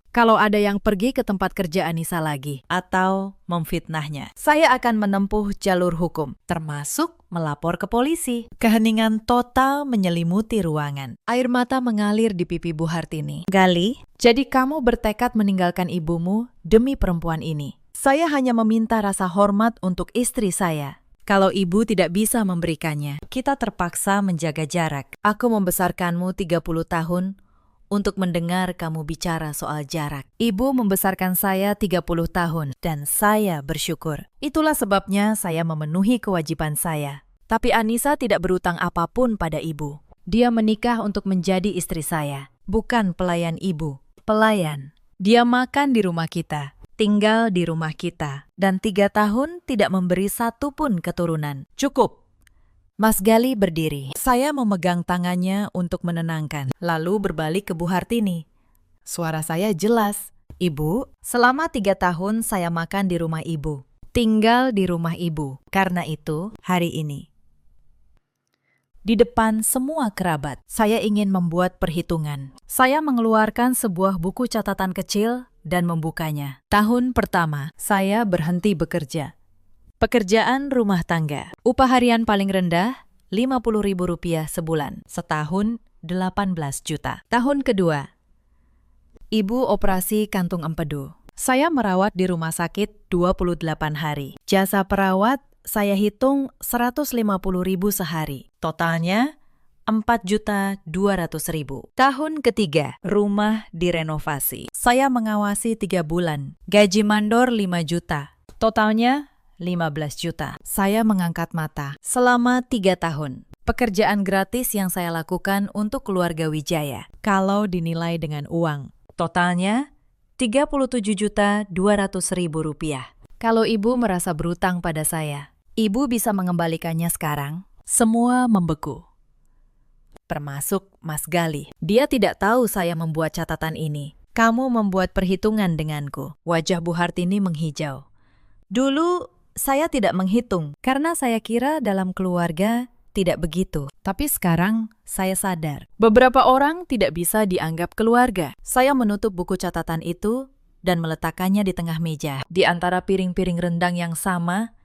kalau ada yang pergi ke tempat kerja Anissa lagi atau memfitnahnya, saya akan menempuh jalur hukum, termasuk melapor ke polisi. Keheningan total menyelimuti ruangan. Air mata mengalir di pipi Bu Hartini. Gali, jadi kamu bertekad meninggalkan ibumu demi perempuan ini. Saya hanya meminta rasa hormat untuk istri saya. Kalau ibu tidak bisa memberikannya, kita terpaksa menjaga jarak. Aku membesarkanmu 30 tahun untuk mendengar kamu bicara soal jarak. Ibu membesarkan saya 30 tahun dan saya bersyukur. Itulah sebabnya saya memenuhi kewajiban saya. Tapi Anissa tidak berutang apapun pada ibu. Dia menikah untuk menjadi istri saya, bukan pelayan ibu. Pelayan. Dia makan di rumah kita, tinggal di rumah kita, dan 3 tahun tidak memberi satu pun keturunan. Cukup. Mas Gali berdiri. Saya memegang tangannya untuk menenangkan, lalu berbalik ke Bu Hartini. Suara saya jelas. Ibu, selama 3 tahun saya makan di rumah ibu, tinggal di rumah ibu. Karena itu, hari ini, di depan semua kerabat, saya ingin membuat perhitungan. Saya mengeluarkan sebuah buku catatan kecil dan membukanya. Tahun pertama, saya berhenti bekerja. Pekerjaan rumah tangga. Upah harian paling rendah, Rp50.000 sebulan. Setahun, 18 juta. Tahun kedua, ibu operasi kantung empedu. Saya merawat di rumah sakit 28 hari. Jasa perawat, saya hitung 150.000 sehari. Totalnya, 4.200.000. Tahun ketiga, rumah direnovasi. Saya mengawasi 3 bulan. Gaji mandor 5 juta. Totalnya, 15 juta. Saya mengangkat mata selama 3 tahun. Pekerjaan gratis yang saya lakukan untuk keluarga Wijaya. Kalau dinilai dengan uang, totalnya Rp37.200.000. Kalau ibu merasa berutang pada saya, ibu bisa mengembalikannya sekarang. Semua membeku. Termasuk Mas Gali. Dia tidak tahu saya membuat catatan ini. Kamu membuat perhitungan denganku. Wajah Bu Hartini menghijau. Dulu, saya tidak menghitung, karena saya kira dalam keluarga tidak begitu. Tapi sekarang, saya sadar. Beberapa orang tidak bisa dianggap keluarga. Saya menutup buku catatan itu dan meletakkannya di tengah meja, di antara piring-piring rendang yang sama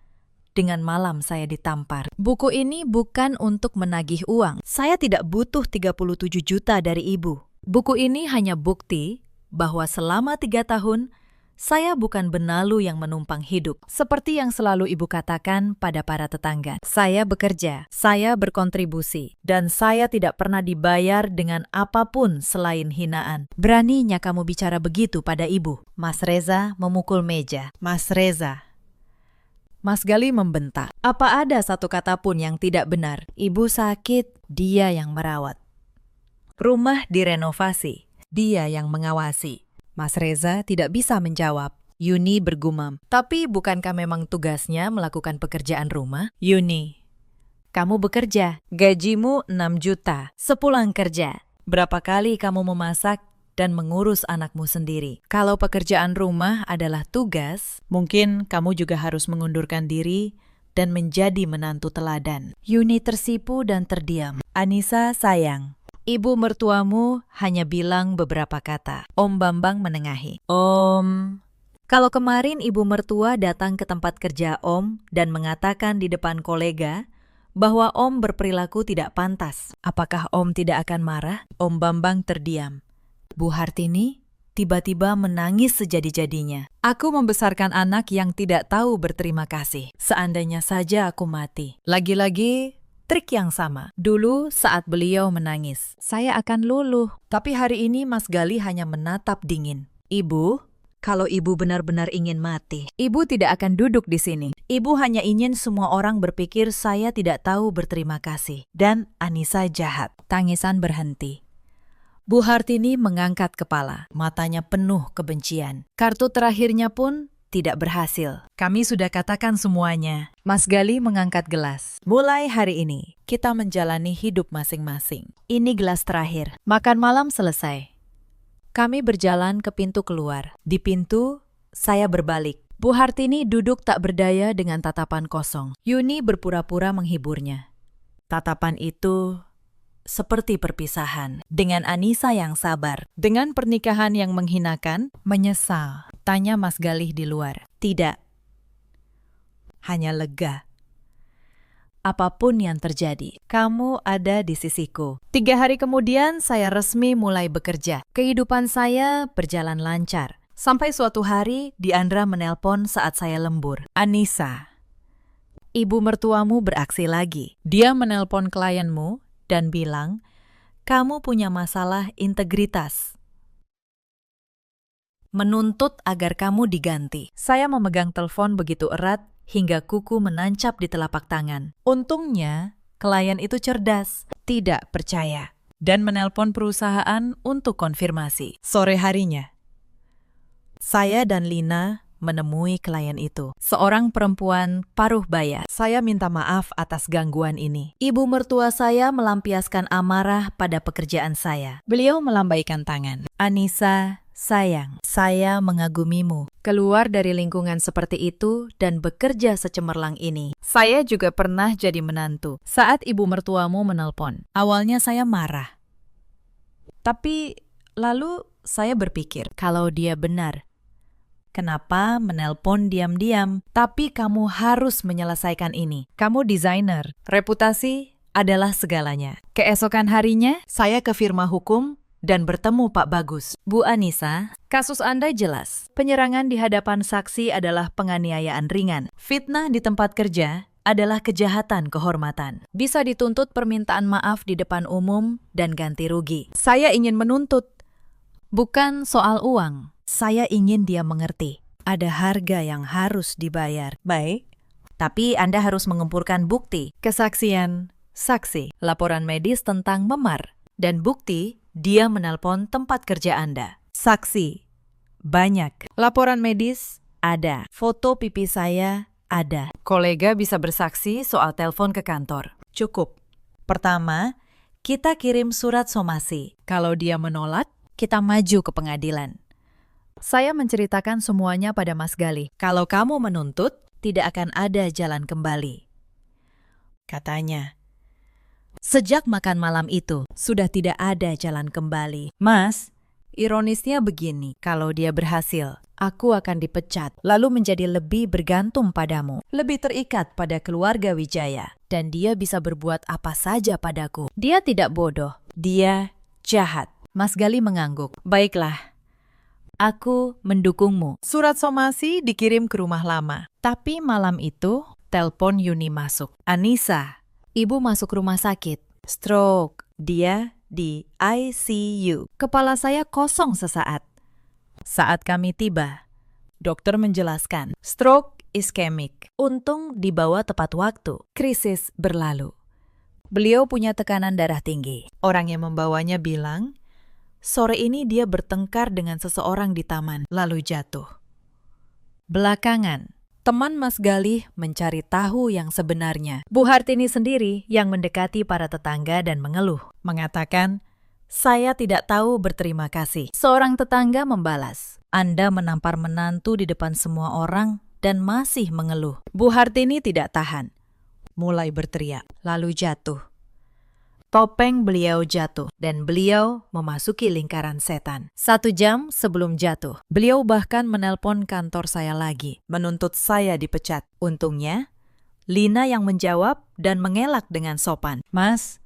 dengan malam saya ditampar. Buku ini bukan untuk menagih uang. Saya tidak butuh 37 juta dari ibu. Buku ini hanya bukti bahwa selama 3 tahun, saya bukan benalu yang menumpang hidup, seperti yang selalu ibu katakan pada para tetangga. Saya bekerja, saya berkontribusi, dan saya tidak pernah dibayar dengan apapun selain hinaan. Beraninya kamu bicara begitu pada ibu? Mas Reza memukul meja. Mas Reza. Mas Gali membentak. Apa ada satu kata pun yang tidak benar? Ibu sakit, dia yang merawat. Rumah direnovasi, dia yang mengawasi. Mas Reza tidak bisa menjawab. Yuni bergumam. Tapi bukankah memang tugasnya melakukan pekerjaan rumah? Yuni, kamu bekerja. Gajimu 6 juta. Sepulang kerja, berapa kali kamu memasak dan mengurus anakmu sendiri? Kalau pekerjaan rumah adalah tugas, mungkin kamu juga harus mengundurkan diri dan menjadi menantu teladan. Yuni tersipu dan terdiam. Anissa sayang. Ibu mertuamu hanya bilang beberapa kata. Om Bambang menengahi. Om, kalau kemarin ibu mertua datang ke tempat kerja Om dan mengatakan di depan kolega bahwa Om berperilaku tidak pantas, apakah Om tidak akan marah? Om Bambang terdiam. Bu Hartini tiba-tiba menangis sejadi-jadinya. Aku membesarkan anak yang tidak tahu berterima kasih. Seandainya saja aku mati. Lagi-lagi, trik yang sama. Dulu saat beliau menangis, saya akan luluh. Tapi hari ini Mas Gali hanya menatap dingin. Ibu, kalau ibu benar-benar ingin mati, ibu tidak akan duduk di sini. Ibu hanya ingin semua orang berpikir saya tidak tahu berterima kasih. Dan Anissa jahat. Tangisan berhenti. Bu Hartini mengangkat kepala. Matanya penuh kebencian. Kartu terakhirnya pun tidak berhasil. Kami sudah katakan semuanya. Mas Gali mengangkat gelas. Mulai hari ini, kita menjalani hidup masing-masing. Ini gelas terakhir. Makan malam selesai. Kami berjalan ke pintu keluar. Di pintu, saya berbalik. Bu Hartini duduk tak berdaya dengan tatapan kosong. Yuni berpura-pura menghiburnya. Tatapan itu seperti perpisahan. Dengan Anissa yang sabar. Dengan pernikahan yang menghinakan, menyesal. Tanya Mas Galih di luar. Tidak. Hanya lega. apapun yang terjadi. Kamu ada di sisiku. 3 hari kemudian, saya resmi mulai bekerja. Kehidupan saya berjalan lancar. Sampai suatu hari, Diandra menelpon saat saya lembur. Anissa, ibu mertuamu beraksi lagi. Dia menelpon klienmu dan bilang, kamu punya masalah integritas. Menuntut agar kamu diganti. Saya memegang telepon begitu erat hingga kuku menancap di telapak tangan. Untungnya, klien itu cerdas, tidak percaya, dan menelpon perusahaan untuk konfirmasi. Sore harinya, saya dan Lina menemui klien itu. Seorang perempuan paruh baya. Saya minta maaf atas gangguan ini. Ibu mertua saya melampiaskan amarah pada pekerjaan saya. Beliau melambaikan tangan. Anissa, sayang, saya mengagumimu. Keluar dari lingkungan seperti itu dan bekerja secemerlang ini. Saya juga pernah jadi menantu. Saat ibu mertuamu menelpon, awalnya saya marah. Tapi lalu saya berpikir, kalau dia benar, kenapa menelpon diam-diam? Tapi kamu harus menyelesaikan ini. Kamu desainer, reputasi adalah segalanya. Keesokan harinya, saya ke firma hukum dan bertemu Pak Bagus. Bu Anissa, kasus Anda jelas. Penyerangan di hadapan saksi adalah penganiayaan ringan. Fitnah di tempat kerja adalah kejahatan kehormatan. Bisa dituntut permintaan maaf di depan umum dan ganti rugi. Saya ingin menuntut. Bukan soal uang. Saya ingin dia mengerti. Ada harga yang harus dibayar. Baik. Tapi Anda harus mengumpulkan bukti, kesaksian, saksi, laporan medis tentang memar, dan bukti dia menelpon tempat kerja Anda. Saksi, banyak. Laporan medis, ada. Foto pipi saya, ada. Kolega bisa bersaksi soal telepon ke kantor. Cukup. Pertama, kita kirim surat somasi. Kalau dia menolak, kita maju ke pengadilan. Saya menceritakan semuanya pada Mas Gali. Kalau kamu menuntut, tidak akan ada jalan kembali. Katanya, sejak makan malam itu, sudah tidak ada jalan kembali. Mas, ironisnya begini, kalau dia berhasil, aku akan dipecat, lalu menjadi lebih bergantung padamu, lebih terikat pada keluarga Wijaya, dan dia bisa berbuat apa saja padaku. Dia tidak bodoh, dia jahat. Mas Gali mengangguk. Baiklah, aku mendukungmu. Surat somasi dikirim ke rumah lama. Tapi malam itu, telepon Yuni masuk. Anissa, ibu masuk rumah sakit. Stroke. Dia di ICU. Kepala saya kosong sesaat. Saat kami tiba, dokter menjelaskan, stroke iskemik. Untung dibawa tepat waktu. Krisis berlalu. Beliau punya tekanan darah tinggi. Orang yang membawanya bilang, sore ini dia bertengkar dengan seseorang di taman, lalu jatuh. Belakangan, teman Mas Gali mencari tahu yang sebenarnya. Bu Hartini sendiri yang mendekati para tetangga dan mengeluh. Mengatakan, saya tidak tahu berterima kasih. Seorang tetangga membalas, Anda menampar menantu di depan semua orang dan masih mengeluh. Bu Hartini tidak tahan. Mulai berteriak, lalu jatuh. Topeng beliau jatuh dan beliau memasuki lingkaran setan. 1 jam sebelum jatuh, beliau bahkan menelpon kantor saya lagi, menuntut saya dipecat. Untungnya, Lina yang menjawab dan mengelak dengan sopan. Mas,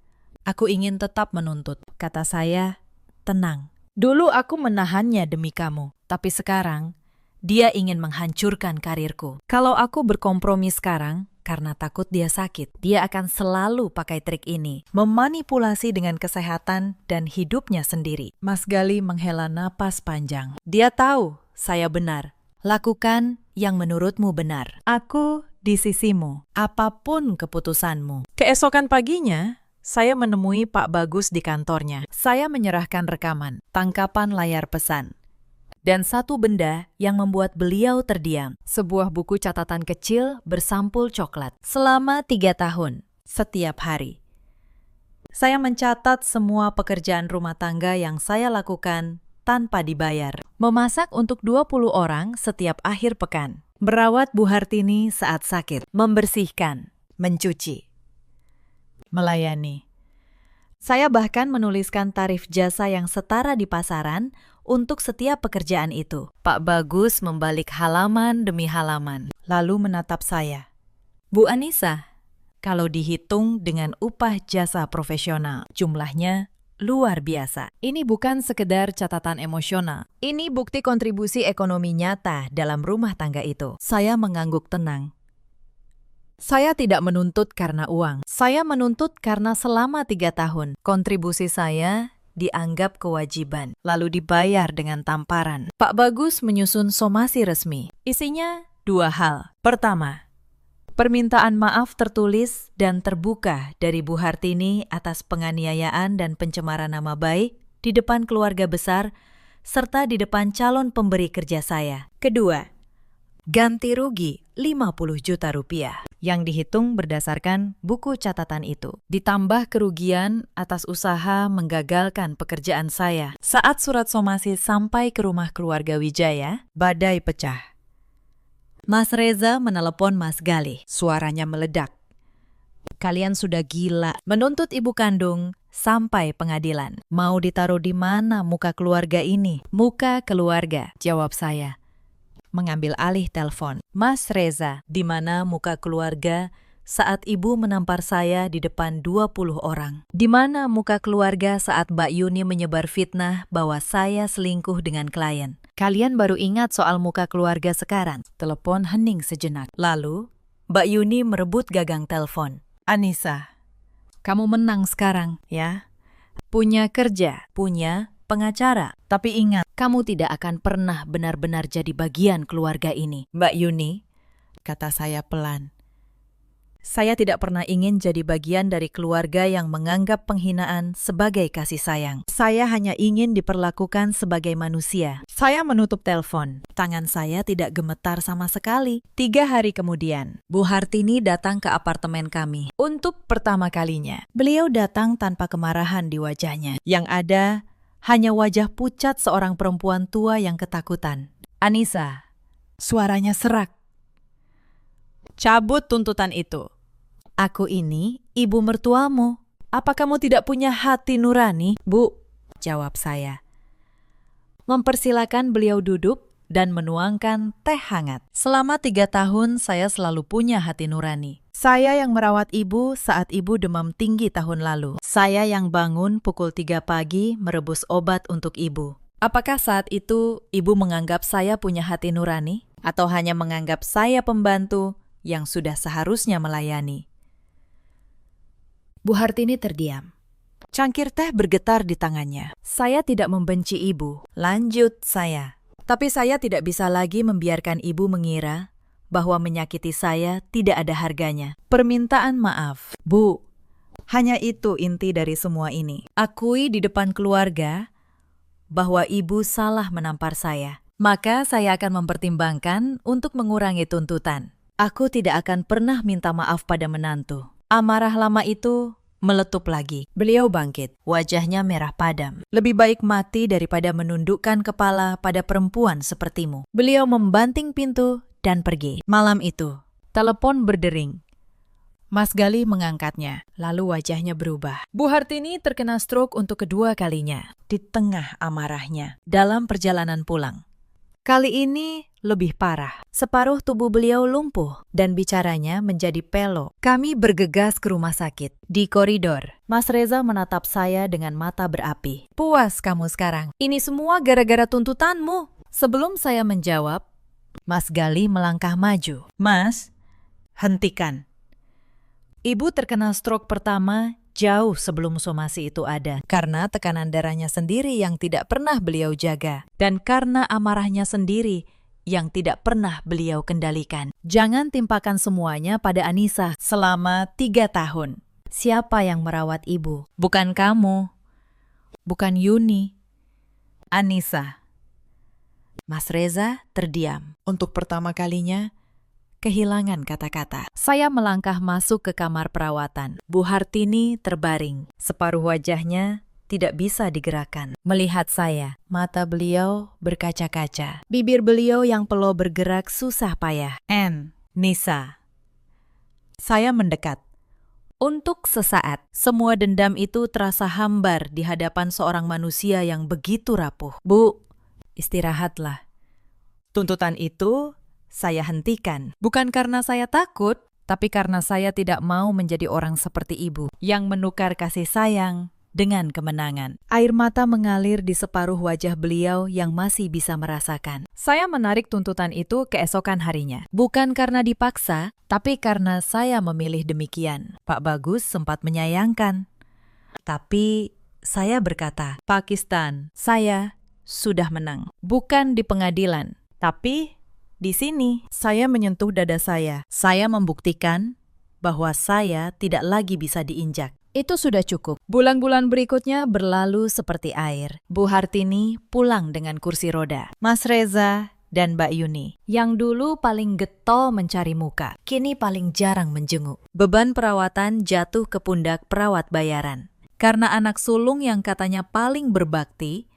aku ingin tetap menuntut. Kata saya, tenang. Dulu aku menahannya demi kamu, tapi sekarang dia ingin menghancurkan karirku. Kalau aku berkompromi sekarang, karena takut dia sakit, dia akan selalu pakai trik ini, memanipulasi dengan kesehatan dan hidupnya sendiri. Mas Gali menghela napas panjang. Dia tahu saya benar. Lakukan yang menurutmu benar. Aku di sisimu, apapun keputusanmu. Keesokan paginya, saya menemui Pak Bagus di kantornya. Saya menyerahkan rekaman, tangkapan layar pesan, dan satu benda yang membuat beliau terdiam. Sebuah buku catatan kecil bersampul coklat. Selama 3 tahun, setiap hari, saya mencatat semua pekerjaan rumah tangga yang saya lakukan tanpa dibayar. Memasak untuk 20 orang setiap akhir pekan. Merawat Bu Hartini saat sakit. Membersihkan, mencuci, melayani. Saya bahkan menuliskan tarif jasa yang setara di pasaran untuk setiap pekerjaan itu. Pak Bagus membalik halaman demi halaman, lalu menatap saya. Bu Anissa, kalau dihitung dengan upah jasa profesional. Jumlahnya luar biasa. Ini bukan sekedar catatan emosional. Ini bukti kontribusi ekonomi nyata dalam rumah tangga itu. Saya mengangguk tenang. Saya tidak menuntut karena uang. Saya menuntut karena selama 3 tahun, kontribusi saya dianggap kewajiban, lalu dibayar dengan tamparan. Pak Bagus menyusun somasi resmi. Isinya 2 hal. Pertama, permintaan maaf tertulis dan terbuka dari Bu Hartini atas penganiayaan dan pencemaran nama baik di depan keluarga besar serta di depan calon pemberi kerja saya. Kedua, ganti rugi 50 juta rupiah yang dihitung berdasarkan buku catatan itu. Ditambah kerugian atas usaha menggagalkan pekerjaan saya. Saat surat somasi sampai ke rumah keluarga Wijaya, badai pecah. Mas Reza menelepon Mas Galih. Suaranya meledak. Kalian sudah gila. Menuntut ibu kandung sampai pengadilan. Mau ditaruh di mana muka keluarga ini? Muka keluarga, jawab saya. Mengambil alih telepon. Mas Reza, di mana muka keluarga saat ibu menampar saya di depan 20 orang? Di mana muka keluarga saat Mbak Yuni menyebar fitnah bahwa saya selingkuh dengan klien? Kalian baru ingat soal muka keluarga sekarang. Telepon hening sejenak. Lalu, Mbak Yuni merebut gagang telepon. Anissa, kamu menang sekarang, ya. Punya kerja, punya pengacara. Tapi ingat, kamu tidak akan pernah benar-benar jadi bagian keluarga ini. Mbak Yuni, kata saya pelan. Saya tidak pernah ingin jadi bagian dari keluarga yang menganggap penghinaan sebagai kasih sayang. Saya hanya ingin diperlakukan sebagai manusia. Saya menutup telepon. Tangan saya tidak gemetar sama sekali. 3 hari kemudian, Bu Hartini datang ke apartemen kami. Untuk pertama kalinya, beliau datang tanpa kemarahan di wajahnya. Yang ada hanya wajah pucat seorang perempuan tua yang ketakutan. Anissa, suaranya serak. Cabut tuntutan itu. Aku ini ibu mertuamu. Apa kamu tidak punya hati nurani, Bu? Jawab saya. Mempersilakan beliau duduk dan menuangkan teh hangat. Selama 3 tahun saya selalu punya hati nurani. Saya yang merawat ibu saat ibu demam tinggi tahun lalu. Saya yang bangun pukul 3 pagi merebus obat untuk ibu. Apakah saat itu ibu menganggap saya punya hati nurani? Atau hanya menganggap saya pembantu yang sudah seharusnya melayani? Bu Hartini terdiam. Cangkir teh bergetar di tangannya. Saya tidak membenci ibu. Lanjut saya. Tapi saya tidak bisa lagi membiarkan ibu mengira bahwa menyakiti saya tidak ada harganya. Permintaan maaf. Bu, hanya itu inti dari semua ini. Akui di depan keluarga bahwa ibu salah menampar saya. Maka saya akan mempertimbangkan untuk mengurangi tuntutan. Aku tidak akan pernah minta maaf pada menantu. Amarah lama itu meletup lagi. Beliau bangkit, wajahnya merah padam. Lebih baik mati daripada menundukkan kepala pada perempuan sepertimu. Beliau membanting pintu dan pergi. Malam itu, telepon berdering. Mas Galih mengangkatnya, lalu wajahnya berubah. Bu Hartini terkena stroke untuk kedua kalinya, di tengah amarahnya, dalam perjalanan pulang. Kali ini lebih parah. Separuh tubuh beliau lumpuh dan bicaranya menjadi pelo. Kami bergegas ke rumah sakit. Di koridor, Mas Reza menatap saya dengan mata berapi. Puas kamu sekarang. Ini semua gara-gara tuntutanmu. Sebelum saya menjawab, Mas Galih melangkah maju. Mas, hentikan. Ibu terkena stroke pertama jauh sebelum somasi itu ada, karena tekanan darahnya sendiri yang tidak pernah beliau jaga, dan karena amarahnya sendiri yang tidak pernah beliau kendalikan. Jangan timpakan semuanya pada Anissa selama 3 tahun. Siapa yang merawat ibu? Bukan kamu, bukan Yuni, Anissa. Mas Reza terdiam. Untuk pertama kalinya, kehilangan kata-kata. Saya melangkah masuk ke kamar perawatan. Bu Hartini terbaring. Separuh wajahnya tidak bisa digerakkan. Melihat saya, mata beliau berkaca-kaca. Bibir beliau yang peluh bergerak susah payah. Nisa. Saya mendekat. Untuk sesaat, semua dendam itu terasa hambar di hadapan seorang manusia yang begitu rapuh. Bu, istirahatlah. Tuntutan itu saya hentikan. Bukan karena saya takut, Tapi karena saya tidak mau menjadi orang seperti ibu yang menukar kasih sayang dengan kemenangan. Air mata mengalir di separuh wajah beliau yang masih bisa merasakan. Saya menarik tuntutan itu keesokan harinya. Bukan karena dipaksa, tapi karena saya memilih demikian. Pak Bagus sempat menyayangkan. Tapi saya berkata, Pakistan, saya sudah menang. Bukan di pengadilan, tapi di sini. Saya menyentuh dada saya. Saya membuktikan bahwa saya tidak lagi bisa diinjak. Itu sudah cukup. Bulan-bulan berikutnya berlalu seperti air. Bu Hartini pulang dengan kursi roda. Mas Reza dan Mbak Yuni, yang dulu paling getol mencari muka, kini paling jarang menjenguk. Beban perawatan jatuh ke pundak perawat bayaran. Karena anak sulung yang katanya paling berbakti,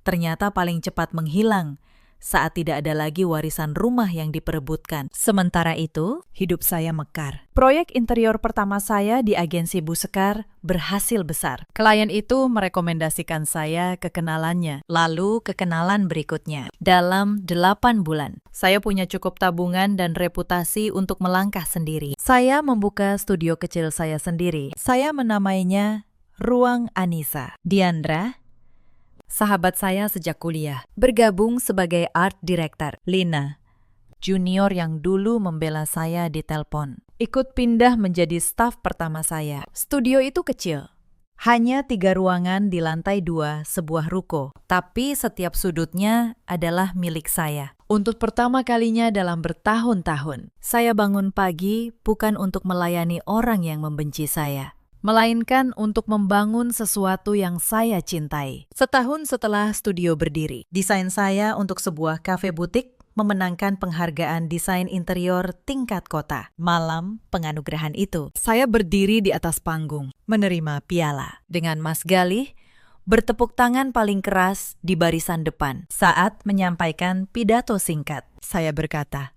ternyata paling cepat menghilang saat tidak ada lagi warisan rumah yang diperebutkan. Sementara itu, hidup saya mekar. Proyek interior pertama saya di agensi Bu Sekar berhasil besar. Klien itu merekomendasikan saya ke kenalannya, lalu ke kenalan berikutnya. Dalam 8 bulan, saya punya cukup tabungan dan reputasi untuk melangkah sendiri. Saya membuka studio kecil saya sendiri. Saya menamainya Ruang Anissa. Diandra, sahabat saya sejak kuliah, bergabung sebagai art director. Lina, junior yang dulu membela saya di telepon, ikut pindah menjadi staf pertama saya. Studio itu kecil, hanya 3 ruangan di lantai 2 sebuah ruko, tapi setiap sudutnya adalah milik saya. Untuk pertama kalinya dalam bertahun-tahun, saya bangun pagi bukan untuk melayani orang yang membenci saya, melainkan untuk membangun sesuatu yang saya cintai. Setahun setelah studio berdiri, desain saya untuk sebuah kafe butik memenangkan penghargaan desain interior tingkat kota. Malam penganugerahan itu, saya berdiri di atas panggung, menerima piala. Dengan Mas Galih, bertepuk tangan paling keras di barisan depan. Saat menyampaikan pidato singkat, saya berkata,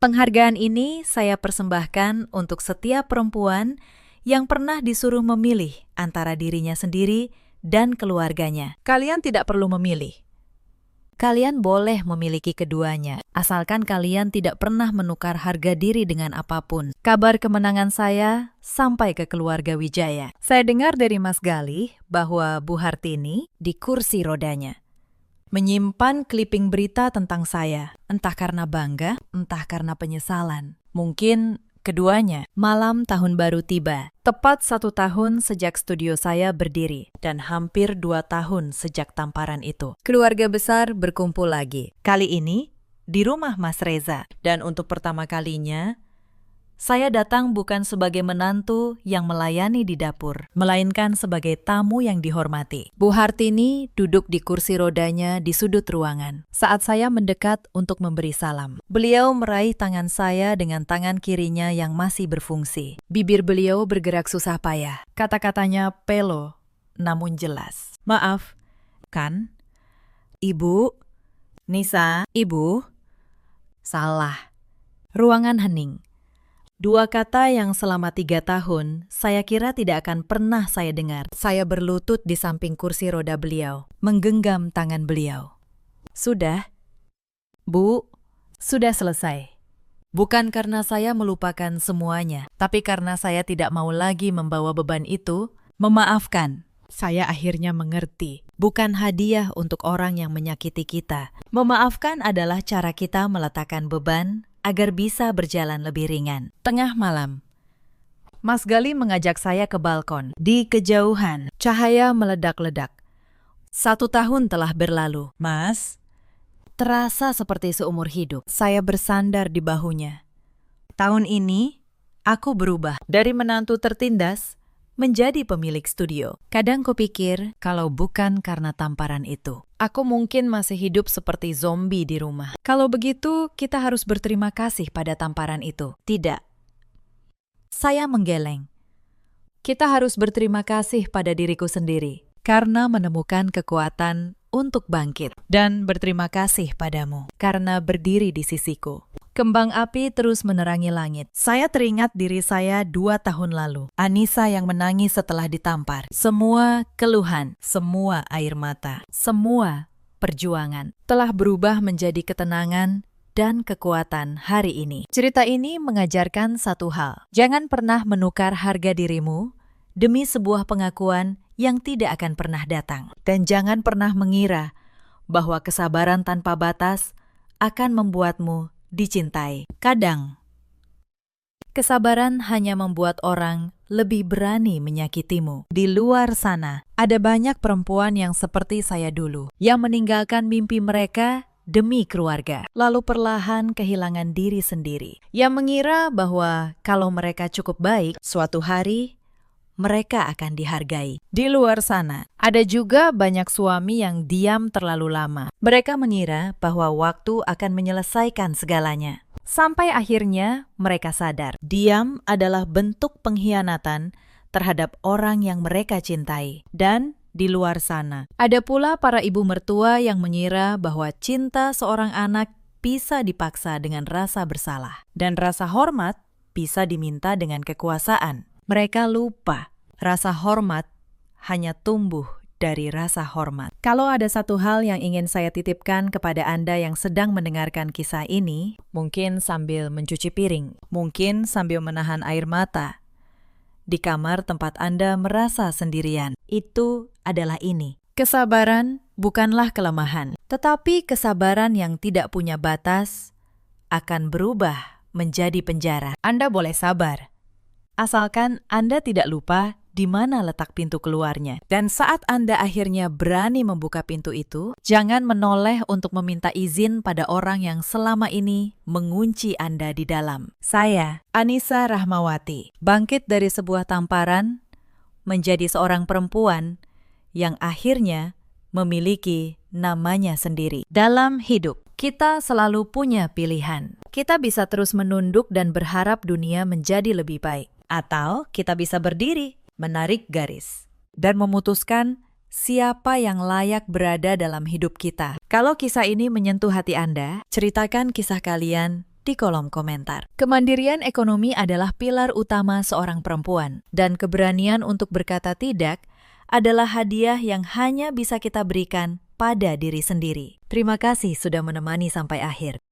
"Penghargaan ini saya persembahkan untuk setiap perempuan yang pernah disuruh memilih antara dirinya sendiri dan keluarganya. Kalian tidak perlu memilih. Kalian boleh memiliki keduanya, asalkan kalian tidak pernah menukar harga diri dengan apapun." Kabar kemenangan saya sampai ke keluarga Wijaya. Saya dengar dari Mas Galih bahwa Bu Hartini di kursi rodanya menyimpan kliping berita tentang saya, entah karena bangga, entah karena penyesalan. Mungkin keduanya. Malam tahun baru tiba. Tepat 1 tahun sejak studio saya berdiri dan hampir 2 tahun sejak tamparan itu. Keluarga besar berkumpul lagi. Kali ini di rumah Mas Reza. Dan untuk pertama kalinya, saya datang bukan sebagai menantu yang melayani di dapur, melainkan sebagai tamu yang dihormati. Bu Hartini duduk di kursi rodanya di sudut ruangan. Saat saya mendekat untuk memberi salam, beliau meraih tangan saya dengan tangan kirinya yang masih berfungsi. Bibir beliau bergerak susah payah. Kata-katanya pelo, namun jelas. "Maaf, kan? Ibu? Nisa, ibu?" Salah. Ruangan hening. 2 kata yang selama 3 tahun saya kira tidak akan pernah saya dengar. Saya berlutut di samping kursi roda beliau, menggenggam tangan beliau. "Sudah, Bu, sudah selesai." Bukan karena saya melupakan semuanya, tapi karena saya tidak mau lagi membawa beban itu. Memaafkan. Saya akhirnya mengerti. Bukan hadiah untuk orang yang menyakiti kita. Memaafkan adalah cara kita meletakkan beban agar bisa berjalan lebih ringan. Tengah malam, Mas Galih mengajak saya ke balkon. Di kejauhan, cahaya meledak-ledak. 1 tahun telah berlalu. "Mas," terasa seperti seumur hidup. Saya bersandar di bahunya. "Tahun ini, aku berubah dari menantu tertindas menjadi pemilik studio. Kadang kupikir kalau bukan karena tamparan itu, aku mungkin masih hidup seperti zombie di rumah. Kalau begitu, kita harus berterima kasih pada tamparan itu." "Tidak." Saya menggeleng. "Kita harus berterima kasih pada diriku sendiri karena menemukan kekuatan untuk bangkit, dan berterima kasih padamu karena berdiri di sisiku." Kembang api terus menerangi langit. Saya teringat diri saya 2 tahun lalu. Anissa yang menangis setelah ditampar. Semua keluhan, semua air mata, semua perjuangan telah berubah menjadi ketenangan dan kekuatan hari ini. Cerita ini mengajarkan satu hal. Jangan pernah menukar harga dirimu demi sebuah pengakuan yang tidak akan pernah datang. Dan jangan pernah mengira bahwa kesabaran tanpa batas akan membuatmu dicintai. Kadang, kesabaran hanya membuat orang lebih berani menyakitimu. Di luar sana, ada banyak perempuan yang seperti saya dulu, yang meninggalkan mimpi mereka demi keluarga, lalu perlahan kehilangan diri sendiri, yang mengira bahwa kalau mereka cukup baik, suatu hari mereka akan dihargai. Di luar sana, ada juga banyak suami yang diam terlalu lama. Mereka mengira bahwa waktu akan menyelesaikan segalanya. Sampai akhirnya mereka sadar, diam adalah bentuk pengkhianatan terhadap orang yang mereka cintai. Dan di luar sana, ada pula para ibu mertua yang mengira bahwa cinta seorang anak bisa dipaksa dengan rasa bersalah. Dan rasa hormat bisa diminta dengan kekuasaan. Mereka lupa, rasa hormat hanya tumbuh dari rasa hormat. Kalau ada satu hal yang ingin saya titipkan kepada Anda yang sedang mendengarkan kisah ini, mungkin sambil mencuci piring, mungkin sambil menahan air mata, di kamar tempat Anda merasa sendirian, itu adalah ini. Kesabaran bukanlah kelemahan, tetapi kesabaran yang tidak punya batas akan berubah menjadi penjara. Anda boleh sabar, asalkan Anda tidak lupa di mana letak pintu keluarnya. Dan saat Anda akhirnya berani membuka pintu itu, jangan menoleh untuk meminta izin pada orang yang selama ini mengunci Anda di dalam. Saya, Anissa Rahmawati, bangkit dari sebuah tamparan menjadi seorang perempuan yang akhirnya memiliki namanya sendiri. Dalam hidup, kita selalu punya pilihan. Kita bisa terus menunduk dan berharap dunia menjadi lebih baik. Atau kita bisa berdiri, menarik garis, dan memutuskan siapa yang layak berada dalam hidup kita. Kalau kisah ini menyentuh hati Anda, ceritakan kisah kalian di kolom komentar. Kemandirian ekonomi adalah pilar utama seorang perempuan, dan keberanian untuk berkata tidak adalah hadiah yang hanya bisa kita berikan pada diri sendiri. Terima kasih sudah menemani sampai akhir.